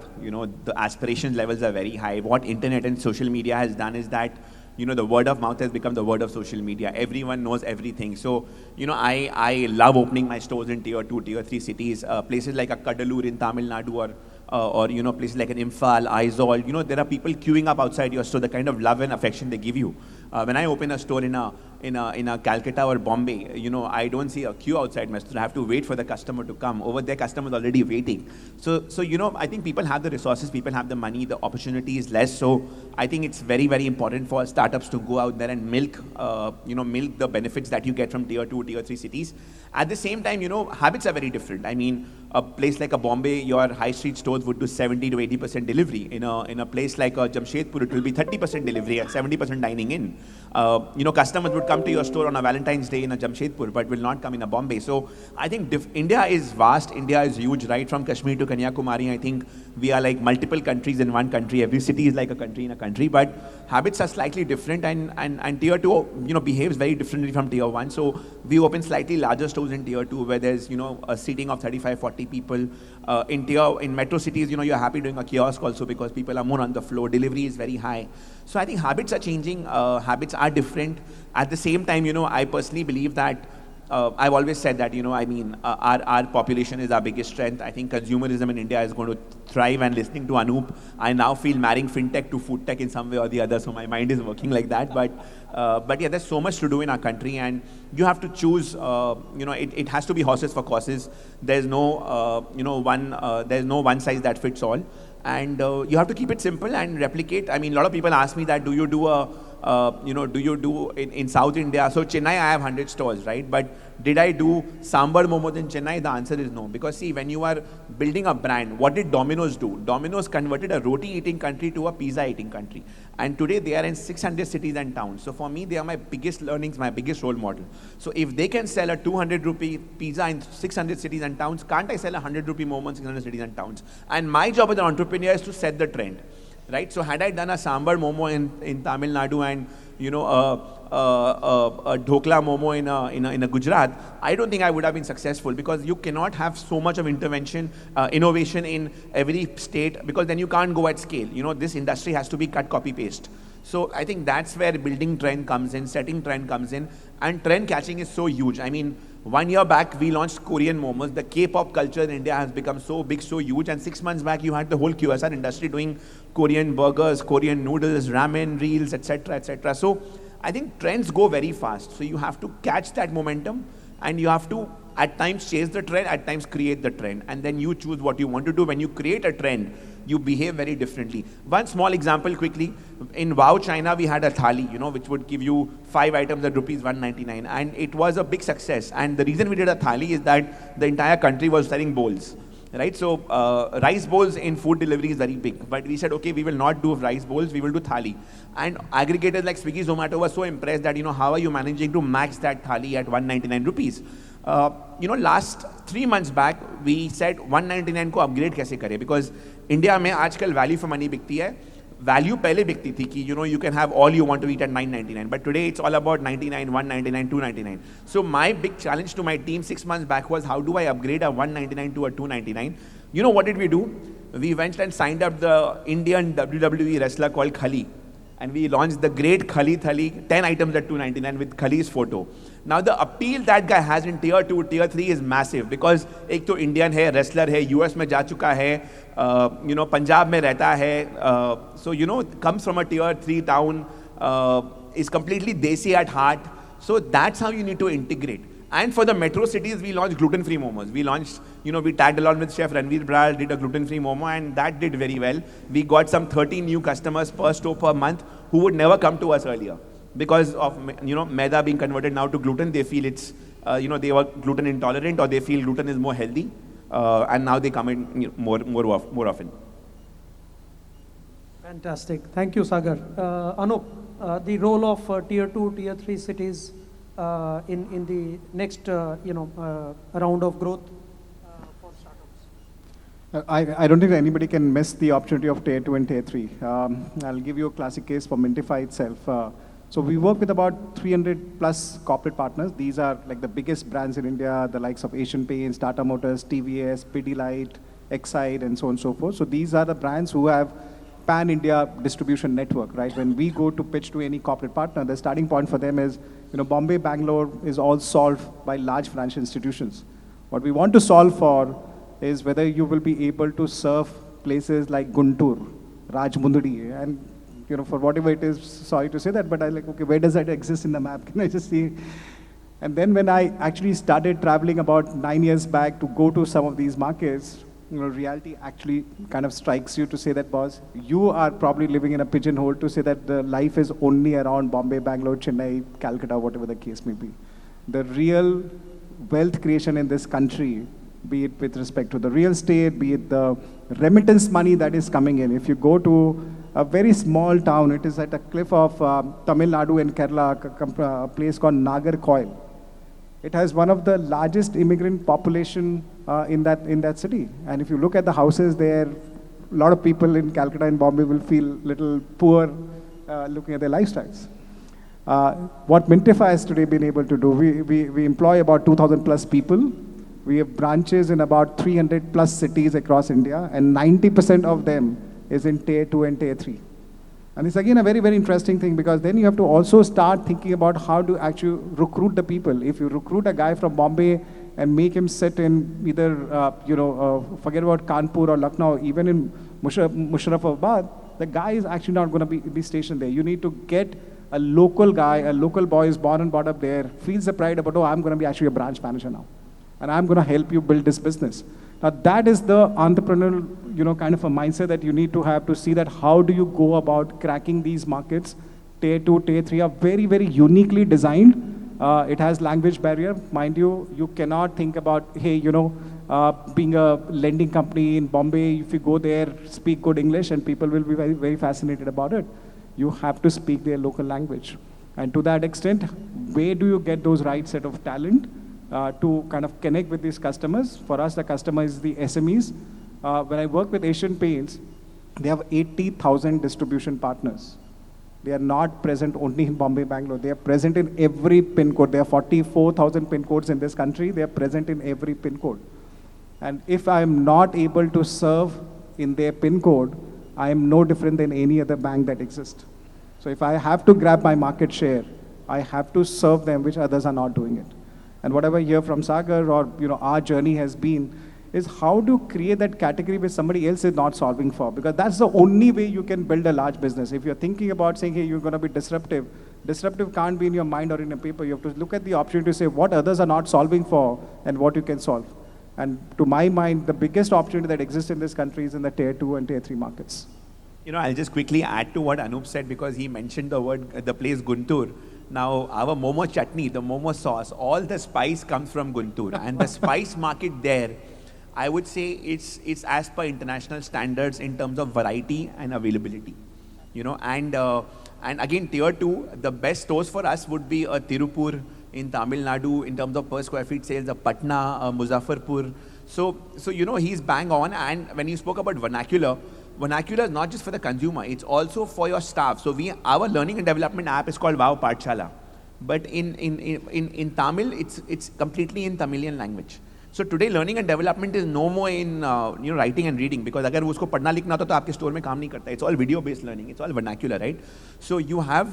The aspiration levels are very high. What internet and social media has done is that, the word of mouth has become the word of social media. Everyone knows everything. So, I love opening my stores in tier 2, tier 3 cities, places like a Kadalur in Tamil Nadu or places like an Imphal, Aizawl. There are people queuing up outside your store, the kind of love and affection they give you. When I open a store in a Calcutta or Bombay, I don't see a queue outside my store. I have to wait for the customer to come. Over there, customer's already waiting. So I think people have the resources, people have the money, the opportunity is less. So I think it's very, very important for startups to go out there and milk the benefits that you get from tier 2, tier 3 cities. At the same time, habits are very different. I mean, a place like a Bombay, your high street stores would do 70 to 80% delivery. In a place like a Jamshedpur, it will be 30% delivery and 70% dining in. Customers would come to your store on a Valentine's Day in a Jamshedpur, but will not come in a Bombay. So I think India is vast, India is huge, right from Kashmir to Kanyakumari. I think we are like multiple countries in one country. Every city is like a country in a country, but habits are slightly different, and tier 2, behaves very differently from tier 1. So we open slightly larger stores in tier 2 where there's, a seating of 35, 40 people. In metro cities, you're happy doing a kiosk also because people are more on the floor. Delivery is very high. So I think habits are changing. Habits are different. At the same time, I personally believe that I've always said that, our population is our biggest strength. I think consumerism in India is going to thrive, and listening to Anup, I now feel marrying fintech to food tech in some way or the other, so my mind is working like that. But yeah, there's so much to do in our country, and you have to choose, it has to be horses for courses. There's no, there's no one size that fits all. And you have to keep it simple and replicate. I mean, a lot of people ask me that, do you do in South India? So Chennai, I have 100 stores, right? But did I do Sambar Momos in Chennai? The answer is no. Because see, when you are building a brand, what did Domino's do? Domino's converted a roti eating country to a pizza eating country. And today they are in 600 cities and towns. So for me, they are my biggest learnings, my biggest role model. So if they can sell a 200 rupee pizza in 600 cities and towns, can't I sell a 100 rupee momo in 600 cities and towns? And my job as an entrepreneur is to set the trend. Right? So had I done a sambar momo in Tamil Nadu and a dhokla momo in a Gujarat, I don't think I would have been successful, because you cannot have so much of intervention, innovation in every state, because then you can't go at scale. This industry has to be cut, copy, paste. So I think that's where building trend comes in, setting trend comes in, and trend catching is so huge. I mean, 1 year back, we launched Korean momos. The K-pop culture in India has become so big, so huge. And 6 months back, you had the whole QSR industry doing Korean burgers, Korean noodles, ramen, reels, etc., etc. So I think trends go very fast. So you have to catch that momentum, and you have to, at times, chase the trend, at times create the trend. And then you choose what you want to do. When you create a trend, you behave very differently. One small example quickly. In Wow China, we had a thali, which would give you 5 items at rupees 199. And it was a big success. And the reason we did a thali is that the entire country was selling bowls. Right? So rice bowls in food delivery is very big. But we said, okay, we will not do rice bowls, we will do thali. And aggregators like Swiggy, Zomato were so impressed that, how are you managing to max that thali at 199 rupees? Last 3 months back, we said 199 को upgrade कैसे करें? Because India में आजकल value for money बिकती है. Value पहले बिकती थी कि, you can have all you want to eat at 999. But today it's all about 99, 199, 299. So my big challenge to my team 6 months back was, how do I upgrade a 199 to a 299? What did we do? We went and signed up the Indian WWE wrestler called Khali. And we launched the great Khali Thali, 10 items at 299 with Khali's photo. Now the appeal that guy has in tier 2, tier 3 is massive, because एक तो Indian है, wrestler है, US में जा चुका है, Punjab में रहता है, so comes from a tier 3 town, is completely desi at heart. So that's how you need to integrate. And for the metro cities, we launched gluten-free momos. We launched, we tagged along with Chef Ranveer Brar, did a gluten-free momo, and that did very well. We got some 30 new customers per store per month who would never come to us earlier. Because of, maida being converted now to gluten, they feel it's, they were gluten intolerant, or they feel gluten is more healthy. and now they come in more often. Fantastic. Thank you, Sagar. Anup, the role of tier 2, tier 3 cities in the next round of growth for startups. I don't think anybody can miss the opportunity of tier 2 and tier 3. I'll give you a classic case for Mintify itself. So we work with about 300 plus corporate partners. These are like the biggest brands in India, the likes of Asian Paints, Tata Motors, TVS, Pidilite, Exide, and so on and so forth. So these are the brands who have pan-India distribution network, right? When we go to pitch to any corporate partner, the starting point for them is, Bombay, Bangalore is all solved by large financial institutions. What we want to solve for is whether you will be able to serve places like Guntur, Rajmundri, and for whatever it is, sorry to say that, but I like, okay, where does that exist in the map? Can I just see? And then when I actually started traveling about 9 years back to go to some of these markets, reality actually kind of strikes you to say that, boss, you are probably living in a pigeonhole to say that the life is only around Bombay, Bangalore, Chennai, Calcutta, whatever the case may be. The real wealth creation in this country, be it with respect to the real estate, be it the remittance money that is coming in. If you go to a very small town, it is at a cliff of Tamil Nadu and Kerala, a place called Nagarcoil. It has one of the largest immigrant population in that city. And if you look at the houses there, a lot of people in Calcutta and Bombay will feel little poor looking at their lifestyles. What Mintify has today been able to do, we employ about 2,000 plus people. We have branches in about 300 plus cities across India, and 90% of them is in tier 2 and tier 3. And it's again a very, very interesting thing, because then you have to also start thinking about how to actually recruit the people. If you recruit a guy from Bombay and make him sit in either, forget about Kanpur or Lucknow, even in Musharrafabad, the guy is actually not going to be stationed there. You need to get a local guy, a local boy who's born and brought up there, feels the pride about, oh, I'm going to be actually a branch manager now, and I'm going to help you build this business. Now that is the entrepreneurial, kind of a mindset that you need to have to see that how do you go about cracking these markets. Tier 2, Tier 3 are very, very uniquely designed. It has language barrier. Mind you, you cannot think about, hey, being a lending company in Bombay, if you go there, speak good English and people will be very, very fascinated about it. You have to speak their local language. And to that extent, where do you get those right set of talent to kind of connect with these customers? For us, the customer is the SMEs. When I work with Asian Paints, they have 80,000 distribution partners. They are not present only in Bombay, Bangalore. They are present in every pin code. There are 44,000 pin codes in this country. They are present in every pin code. And if I am not able to serve in their pin code, I am no different than any other bank that exists. So if I have to grab my market share, I have to serve them, which others are not doing it. And whatever I hear from Sagar or our journey has been, is how to create that category which somebody else is not solving for. Because that's the only way you can build a large business. If you're thinking about saying, hey, you're going to be disruptive, disruptive can't be in your mind or in a paper. You have to look at the opportunity to say what others are not solving for and what you can solve. And to my mind, the biggest opportunity that exists in this country is in the tier 2 and tier 3 markets. I'll just quickly add to what Anup said, because he mentioned the place Guntur. Now, our momo chutney, the momo sauce, all the spice comes from Guntur. And the spice market there, I would say it's as per international standards in terms of variety and availability. And again, tier 2, the best stores for us would be a Tirupur in Tamil Nadu in terms of per square feet sales, a Patna, a Muzaffarpur. So he's bang on. And when you spoke about vernacular is not just for the consumer, it's also for your staff. So our learning and development app is called Wow Pathshala. But in Tamil, it's completely in Tamilian language. So today, learning and development is no more in writing and reading, because अगर वो उसको पढ़ना लिखना होता तो आपके store में काम नहीं करता. It's all video based learning. It's all vernacular, right? So you have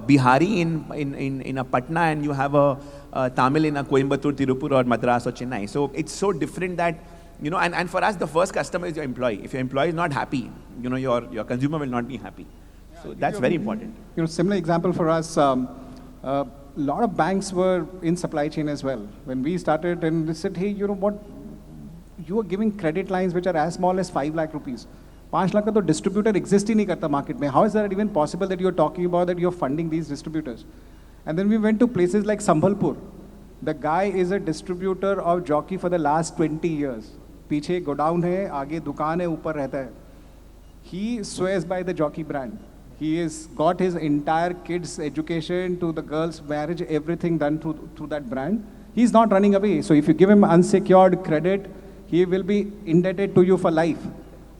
Bihari in a Patna, and you have a Tamil in a Coimbatore, Tirupur, or Madras or Chennai. So it's so different that and for us, the first customer is your employee. If your employee is not happy, your consumer will not be happy. So that's very important. Similar example for us. A lot of banks were in supply chain as well. When we started, and they said, hey, what? You are giving credit lines which are as small as 5 lakh rupees. 5 lakh ka to distributor exist hi nahi karta market mein. How is that even possible that you're talking about that you're funding these distributors? And then we went to places like Sambhalpur. The guy is a distributor of jockey for the last 20 years. पीछे godown है, आगे दुकान है, ऊपर रहता है. He swears by the jockey brand. He has got his entire kids' education to the girls' marriage, everything done through that brand. He's not running away. So if you give him unsecured credit, he will be indebted to you for life.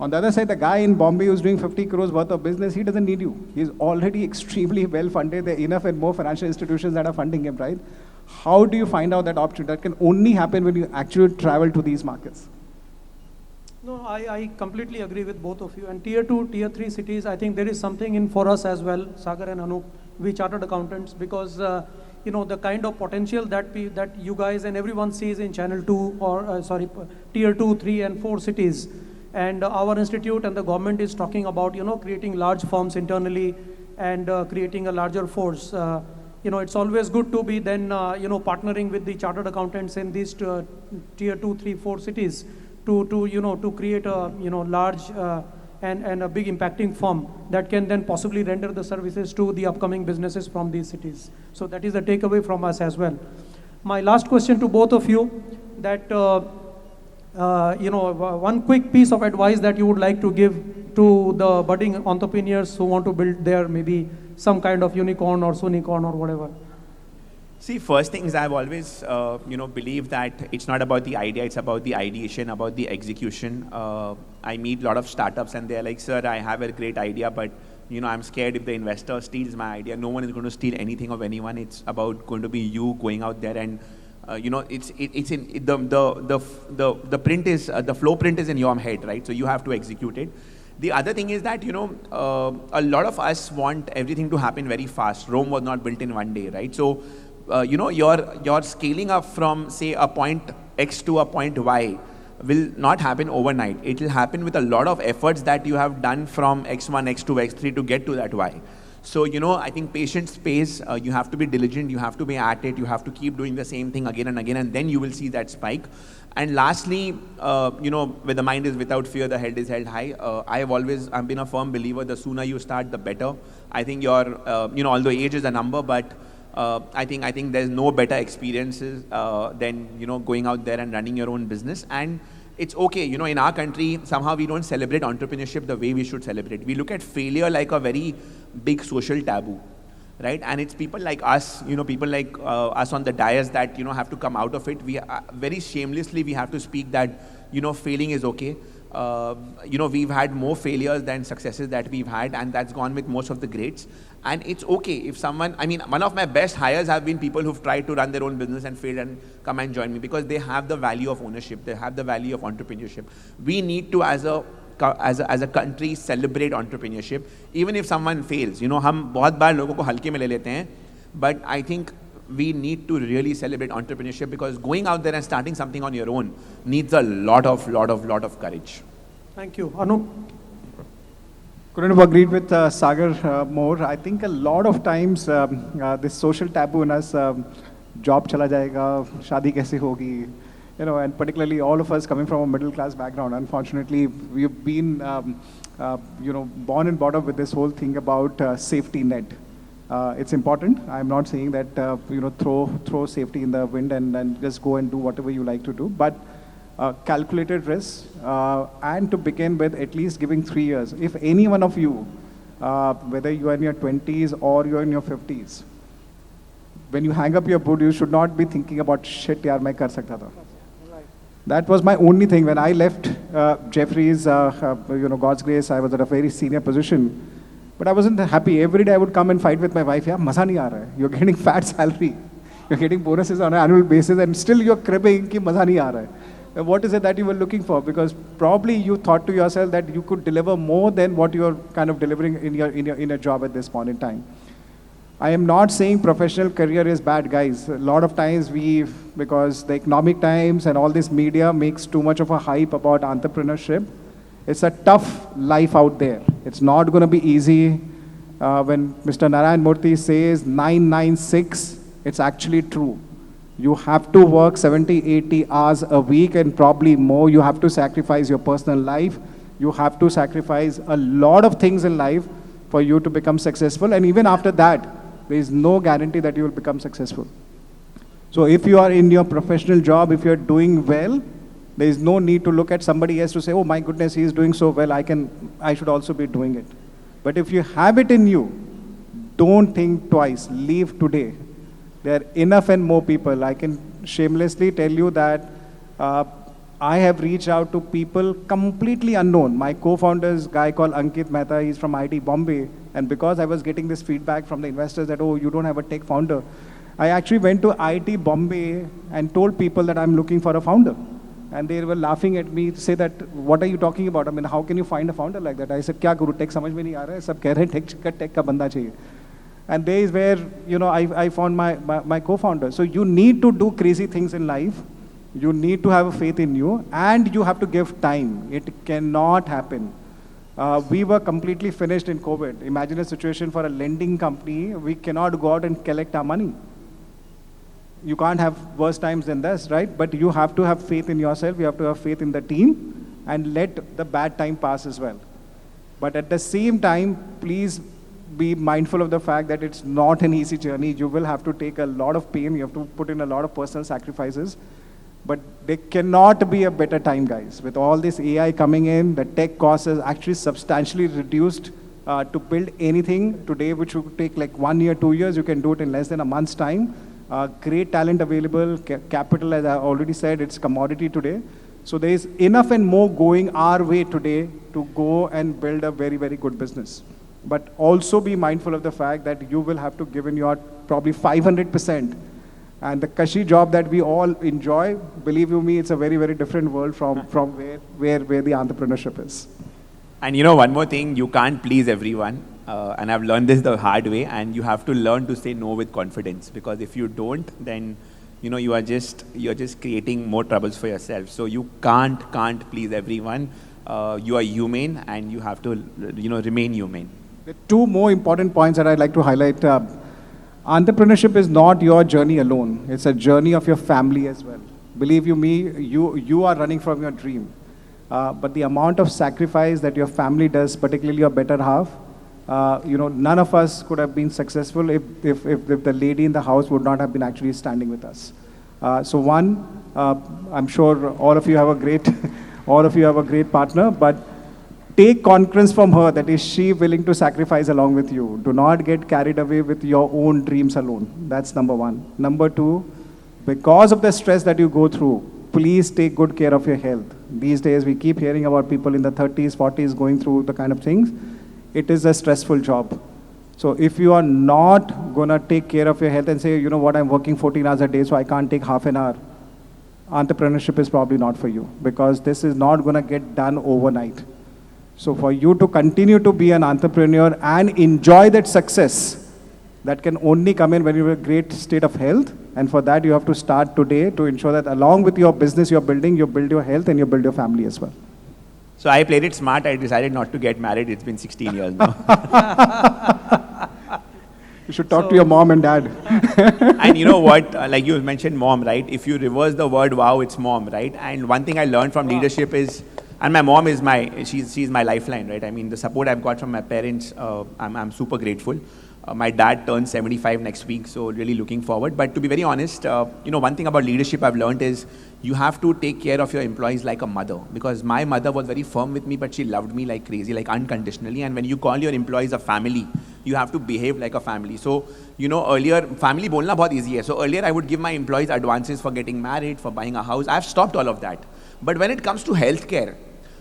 On the other side, the guy in Bombay who's doing 50 crores worth of business, he doesn't need you. He's already extremely well funded. There are enough and more financial institutions that are funding him, right? How do you find out that opportunity? That can only happen when you actually travel to these markets. No, I completely agree with both of you. And tier 2, tier 3 cities, I think there is something in for us as well, Sagar and Anup, we chartered accountants, because the kind of potential that you guys and everyone sees in channel 2 or tier 2, 3 and 4 cities. And our institute and the government is talking about, creating large firms internally and creating a larger force. It's always good to be then, partnering with the chartered accountants in these tier 2, 3, 4 cities to create a, large and a big impacting firm that can then possibly render the services to the upcoming businesses from these cities. So that is the takeaway from us as well. My last question to both of you, that, one quick piece of advice that you would like to give to the budding entrepreneurs who want to build their maybe some kind of unicorn or sunicorn or whatever. See, first things I've always, believed that it's not about the idea, it's about the ideation, about the execution. I meet a lot of startups and they're like, sir, I have a great idea, but, I'm scared if the investor steals my idea. No one is going to steal anything of anyone. It's about going to be you going out there and, it's in the print is, the flow print is in your head, right? So you have to execute it. The other thing is that, a lot of us want everything to happen very fast. Rome was not built in one day, right? So, your scaling up from, say, a point X to a point Y will not happen overnight. It will happen with a lot of efforts that you have done from X1, X2, X3 to get to that Y. So, I think patience pays. You have to be diligent. You have to be at it. You have to keep doing the same thing again and again, and then you will see that spike. And lastly, where the mind is without fear, the head is held high. I've been a firm believer, the sooner you start, the better. I think although age is a number, but I think there's no better experiences than, going out there and running your own business. And it's okay, in our country, somehow we don't celebrate entrepreneurship the way we should celebrate. We look at failure like a very big social taboo, right? And it's people like us, people like us on the dais that, have to come out of it. We very shamelessly, we have to speak that, failing is okay. We've had more failures than successes that we've had, and that's gone with most of the greats. And it's okay if one of my best hires have been people who've tried to run their own business and failed and come and join me, because they have the value of ownership, they have the value of entrepreneurship. We need to, as a country, celebrate entrepreneurship, even if someone fails. हम बहुत बार लोगों को हल्के में ले लेते हैं, but I think we need to really celebrate entrepreneurship, because going out there and starting something on your own needs a lot of courage. Thank you. Anup? Couldn't have agreed with Sagar more. I think a lot of times this social taboo in us, job chala jayega, shadi kaise hogi, and particularly all of us coming from a middle class background, unfortunately, we've been, born and brought up with this whole thing about safety net. It's important. I'm not saying that, throw safety in the wind and just go and do whatever you like to do, but calculated risk, and to begin with, at least giving 3 years. If any one of you, whether you are in your 20s or you're in your 50s, when you hang up your boot, you should not be thinking about, shit, yaar, main kar sakta tha. That was my only thing. When I left Jeffries, God's grace, I was at a very senior position. But I wasn't happy. Every day I would come and fight with my wife. Yeah, maza nahi aa raha hai. You're getting fat salary. You're getting bonuses on an annual basis, and still you're cribbing ki maza nahi aa raha hai. What is it that you were looking for? Because probably you thought to yourself that you could deliver more than what you're kind of delivering in your job at this point in time. I am not saying professional career is bad, guys. A lot of times because the economic times and all this media makes too much of a hype about entrepreneurship. It's a tough life out there. It's not going to be easy. When Mr. Narayan Murthy says 996, it's actually true. You have to work 70, 80 hours a week and probably more. You have to sacrifice your personal life. You have to sacrifice a lot of things in life for you to become successful. And even after that, there is no guarantee that you will become successful. So if you are in your professional job, if you're doing well, there is no need to look at somebody else to say, oh my goodness, he is doing so well, I should also be doing it. But if you have it in you, don't think twice, leave today. There are enough and more people. I can shamelessly tell you that I have reached out to people completely unknown. My co-founder is a guy called Ankit Mehta, he's from IT Bombay, and because I was getting this feedback from the investors that, oh, you don't have a tech founder, I actually went to IT Bombay and told people that I'm looking for a founder. And they were laughing at me to say that, what are you talking about? I mean, how can you find a founder like that? I said, kya kuru, tech samajh mein nahi aa raha hai, sab keh rahe hain tech ka banda chahiye. And there is where, I found my co-founder. So you need to do crazy things in life. You need to have a faith in you, and you have to give time. It cannot happen. We were completely finished in COVID. Imagine a situation for a lending company. We cannot go out and collect our money. You can't have worse times than this, right? But you have to have faith in yourself. You have to have faith in the team and let the bad time pass as well. But at the same time, please be mindful of the fact that it's not an easy journey. You will have to take a lot of pain. You have to put in a lot of personal sacrifices. But there cannot be a better time, guys. With all this AI coming in, the tech cost is actually substantially reduced to build anything today, which would take like 1 year, 2 years. You can do it in less than a month's time. Great talent available, capital, as I already said, it's commodity today. So there is enough and more going our way today to go and build a very, very good business. But also be mindful of the fact that you will have to give in your probably 500%. And the cushy job that we all enjoy, believe you me, it's a very, very different world from where the entrepreneurship is. And one more thing, you can't please everyone. And I've learned this the hard way, and you have to learn to say no with confidence, because if you don't, then you're just creating more troubles for yourself. So you can't please everyone. You are human, and you have to remain human. The two more important points that I'd like to highlight. Entrepreneurship is not your journey alone. It's a journey of your family as well. Believe you me, you are running from your dream. But the amount of sacrifice that your family does, particularly your better half, none of us could have been successful if the lady in the house would not have been actually standing with us. So one, I'm sure all of you have a great partner, but take confidence from her that is she willing to sacrifice along with you. Do not get carried away with your own dreams alone. That's number one. Number two, because of the stress that you go through, please take good care of your health. These days we keep hearing about people in the 30s, 40s going through the kind of things. It is a stressful job. So if you are not going to take care of your health and say, you know what, I'm working 14 hours a day, so I can't take half an hour, entrepreneurship is probably not for you, because this is not going to get done overnight. So for you to continue to be an entrepreneur and enjoy that success, that can only come in when you're in a great state of health. And for that, you have to start today to ensure that along with your business you're building, you build your health and you build your family as well. So I played it smart. I decided not to get married. It's been 16 years now. You should talk to your mom and dad. And you know what? Like you mentioned mom, right? If you reverse the word wow, it's mom, right? And one thing I learned from leadership is, and my mom is she's my lifeline, right? I mean, the support I've got from my parents, I'm super grateful. My dad turns 75 next week, so really looking forward. But to be very honest, one thing about leadership I've learned is you have to take care of your employees like a mother. Because my mother was very firm with me, but she loved me like crazy, like unconditionally. And when you call your employees a family, you have to behave like a family. So, earlier, family bolna bahut easy hai. So earlier I would give my employees advances for getting married, for buying a house. I've stopped all of that. But when it comes to healthcare,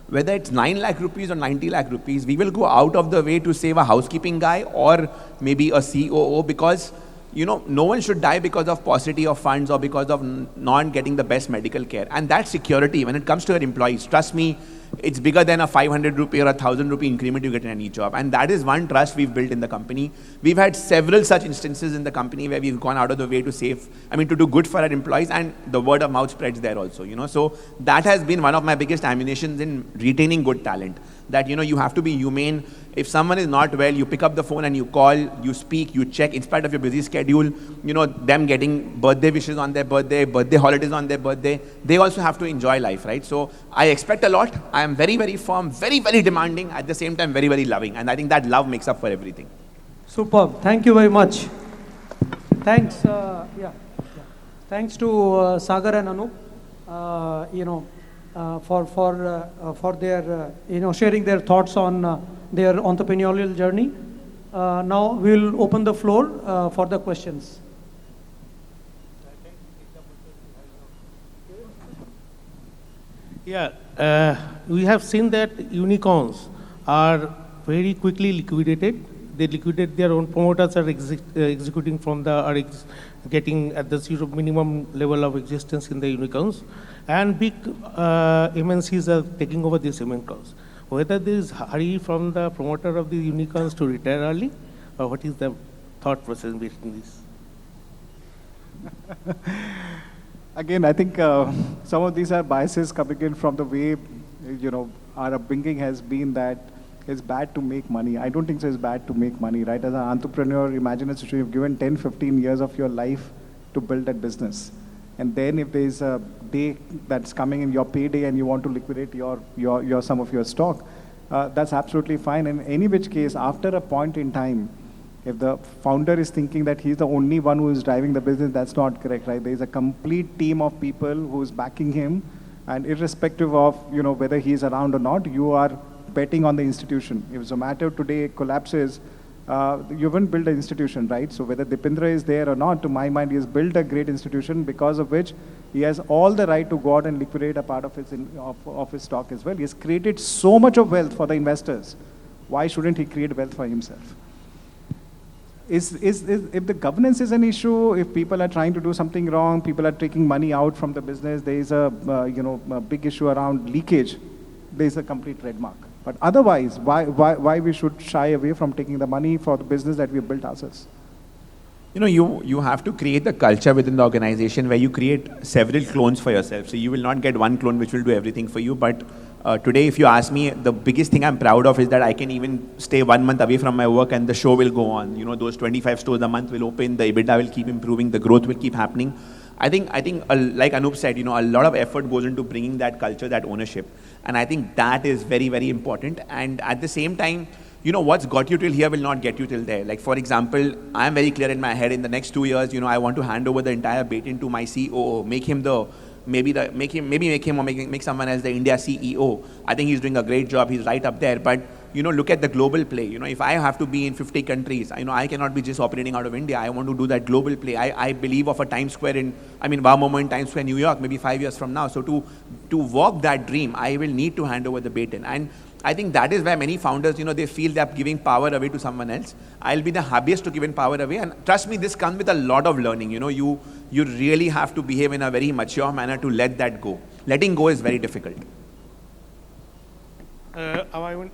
whether it's 9 lakh rupees or 90 lakh rupees, we will go out of the way to save a housekeeping guy or maybe a COO, because, no one should die because of paucity of funds or because of not getting the best medical care. And that security, when it comes to your employees, trust me, it's bigger than a 500 rupee or a 1,000 rupee increment you get in any job. And that is one trust we've built in the company. We've had several such instances in the company where we've gone out of the way to to do good for our employees, and the word of mouth spreads there also, So that has been one of my biggest ammunitions in retaining good talent. That, you have to be humane. If someone is not well, you pick up the phone and you call, you speak, you check, in spite of your busy schedule, them getting birthday wishes on their birthday holidays on their birthday, they also have to enjoy life, right? So I expect a lot. I am very, very firm, very, very demanding, at the same time, very, very loving. And I think that love makes up for everything. Superb. Thank you very much. Thanks. Thanks to Sagar and Anup, for their sharing their thoughts on their entrepreneurial journey. Now we'll open the floor for the questions. Yeah, we have seen that unicorns are very quickly liquidated. They liquidate their own promoters are executing from getting at the zero minimum level of existence in the unicorns, and big MNCs are taking over these unicorns. Whether there is hurry from the promoter of the unicorns to retire early, or what is the thought process behind this? Again, I think some of these are biases coming in from the way, our upbringing has been that it's bad to make money. I don't think so it's bad to make money, right? As an entrepreneur, imagine a situation, you've given 10, 15 years of your life to build that business. And then if there's a day that's coming in your payday and you want to liquidate your some of your stock, that's absolutely fine. In any which case, after a point in time, if the founder is thinking that he's the only one who is driving the business, that's not correct, right? There's a complete team of people who's backing him, and irrespective of whether he's around or not, you are betting on the institution. If Zomato today collapses, you haven't built an institution, right? So whether Dipendra is there or not, to my mind, he has built a great institution because of which he has all the right to go out and liquidate a part of his stock as well. He has created so much of wealth for the investors. Why shouldn't he create wealth for himself? If the governance is an issue, if people are trying to do something wrong, people are taking money out from the business, there is a big issue around leakage, there is a complete red mark. But otherwise, why we should shy away from taking the money for the business that we have built ourselves? You have to create the culture within the organization where you create several clones for yourself. So you will not get one clone which will do everything for you. But today, if you ask me, the biggest thing I'm proud of is that I can even stay 1 month away from my work and the show will go on. Those 25 stores a month will open, the EBITDA will keep improving, the growth will keep happening. I think like Anup said, a lot of effort goes into bringing that culture, that ownership. And I think that is very, very important. And at the same time, what's got you till here will not get you till there. Like, for example, I'm very clear in my head, in the next 2 years, I want to hand over the entire baton to my COO, make him make someone else the India CEO. I think he's doing a great job. He's right up there. But, look at the global play. If I have to be in 50 countries, I cannot be just operating out of India. I want to do that global play. I believe of a Times Square Momo in Times Square, New York, maybe 5 years from now. So to walk that dream, I will need to hand over the baton. And I think that is where many founders, they feel they're giving power away to someone else. I'll be the happiest to give power away. And trust me, this comes with a lot of learning. You really have to behave in a very mature manner to let that go. Letting go is very difficult. Our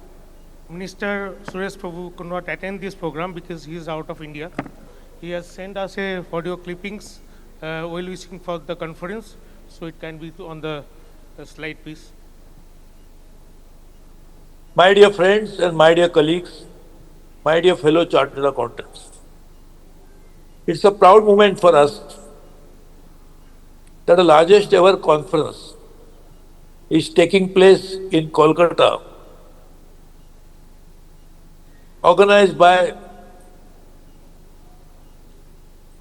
Minister Suresh Prabhu could not attend this program because he is out of India. He has sent us a audio clippings while wishing for the conference, so it can be on the slide, please. My dear friends and my dear colleagues, my dear fellow chartered accountants, it's a proud moment for us that the largest ever conference is taking place in Kolkata, organized by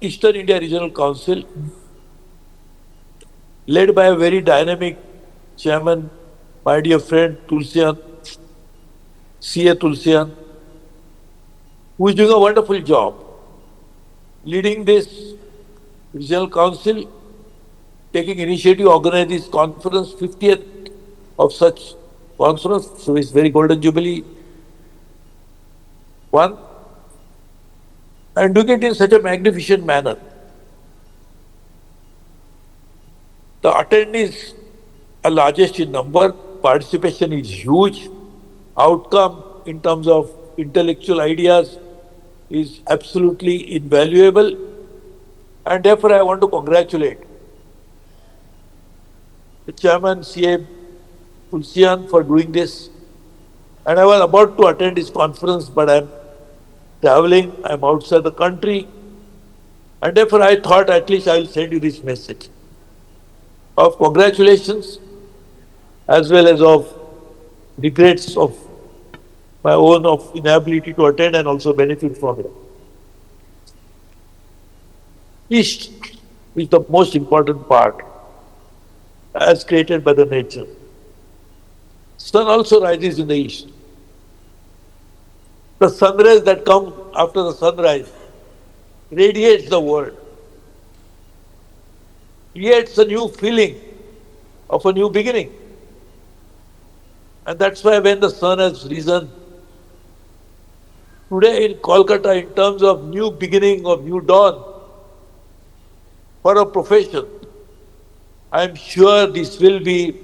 Eastern India Regional Council, led by a very dynamic chairman, my dear friend Tulsian, CA Tulsian, who is doing a wonderful job leading this regional council, taking initiative to organize this conference, 50th of such conference, so it's very golden jubilee one, and doing it in such a magnificent manner. The attendees are largest in number, participation is huge, outcome in terms of intellectual ideas is absolutely invaluable, and therefore I want to congratulate the chairman, CA Tulsian, for doing this. And I was about to attend this conference, but I'm traveling, I'm outside the country, and therefore I thought at least I'll send you this message of congratulations as well as of regrets of my own of inability to attend and also benefit from it. is the most important part as created by the nature. Sun also rises in the east. The sun rays that come after the sunrise radiates the world, creates a new feeling of a new beginning. And that's why when the sun has risen, today in Kolkata, in terms of new beginning, of new dawn, for a profession, I am sure this will be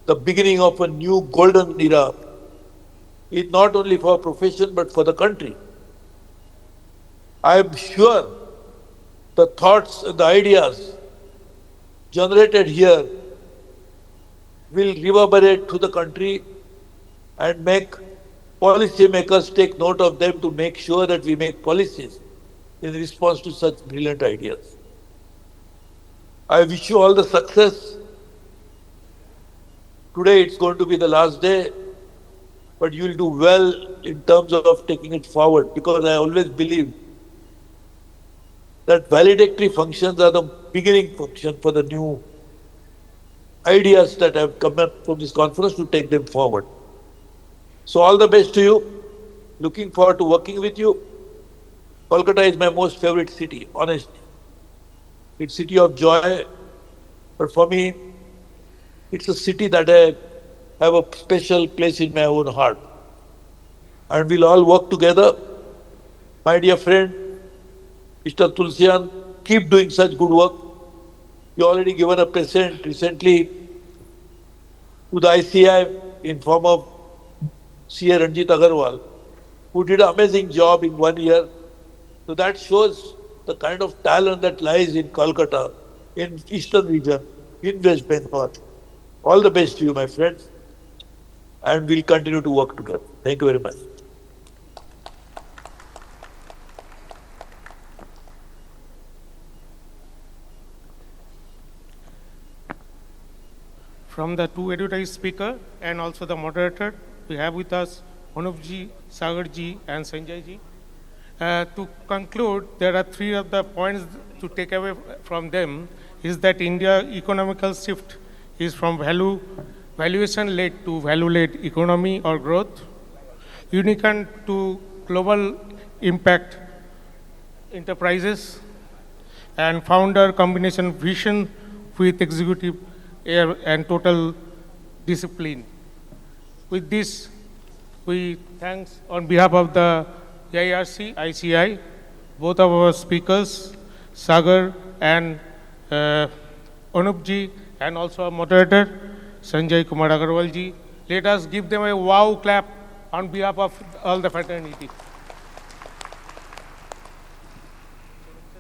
the beginning of a new golden era, it not only for a profession but for the country. I am sure the thoughts and the ideas generated here will reverberate to the country and make policymakers take note of them to make sure that we make policies in response to such brilliant ideas. I wish you all the success. Today it's going to be the last day, but you will do well in terms of taking it forward, because I always believe that valedictory functions are the beginning function for the new ideas that have come up from this conference to take them forward. So all the best to you. Looking forward to working with you. Kolkata is my most favorite city, honestly. It's a city of joy, but for me, it's a city that I have a special place in my own heart. And we'll all work together. My dear friend, Mr. Tulsian, keep doing such good work. You already given a present recently to the ICI in form of CA Ranjit Agarwal, who did an amazing job in 1 year. So that shows the kind of talent that lies in Kolkata, in Eastern region, in West Bengal. All the best to you, my friends. And we'll continue to work together. Thank you very much. From the two advertised speaker and also the moderator, we have with us Anupji, Sagarji, and Sanjayji. To conclude, there are three of the points to take away from them is that India economical shift is from valuation-led to value-led economy or growth, unicorn to global impact enterprises, and founder combination vision with executive air and total discipline. With this, we thanks on behalf of the EIRC, ICI, both of our speakers, Sagar and Anupji, and also our moderator, Sanjay Kumar Agarwalji. Let us give them a wow clap on behalf of all the fraternity.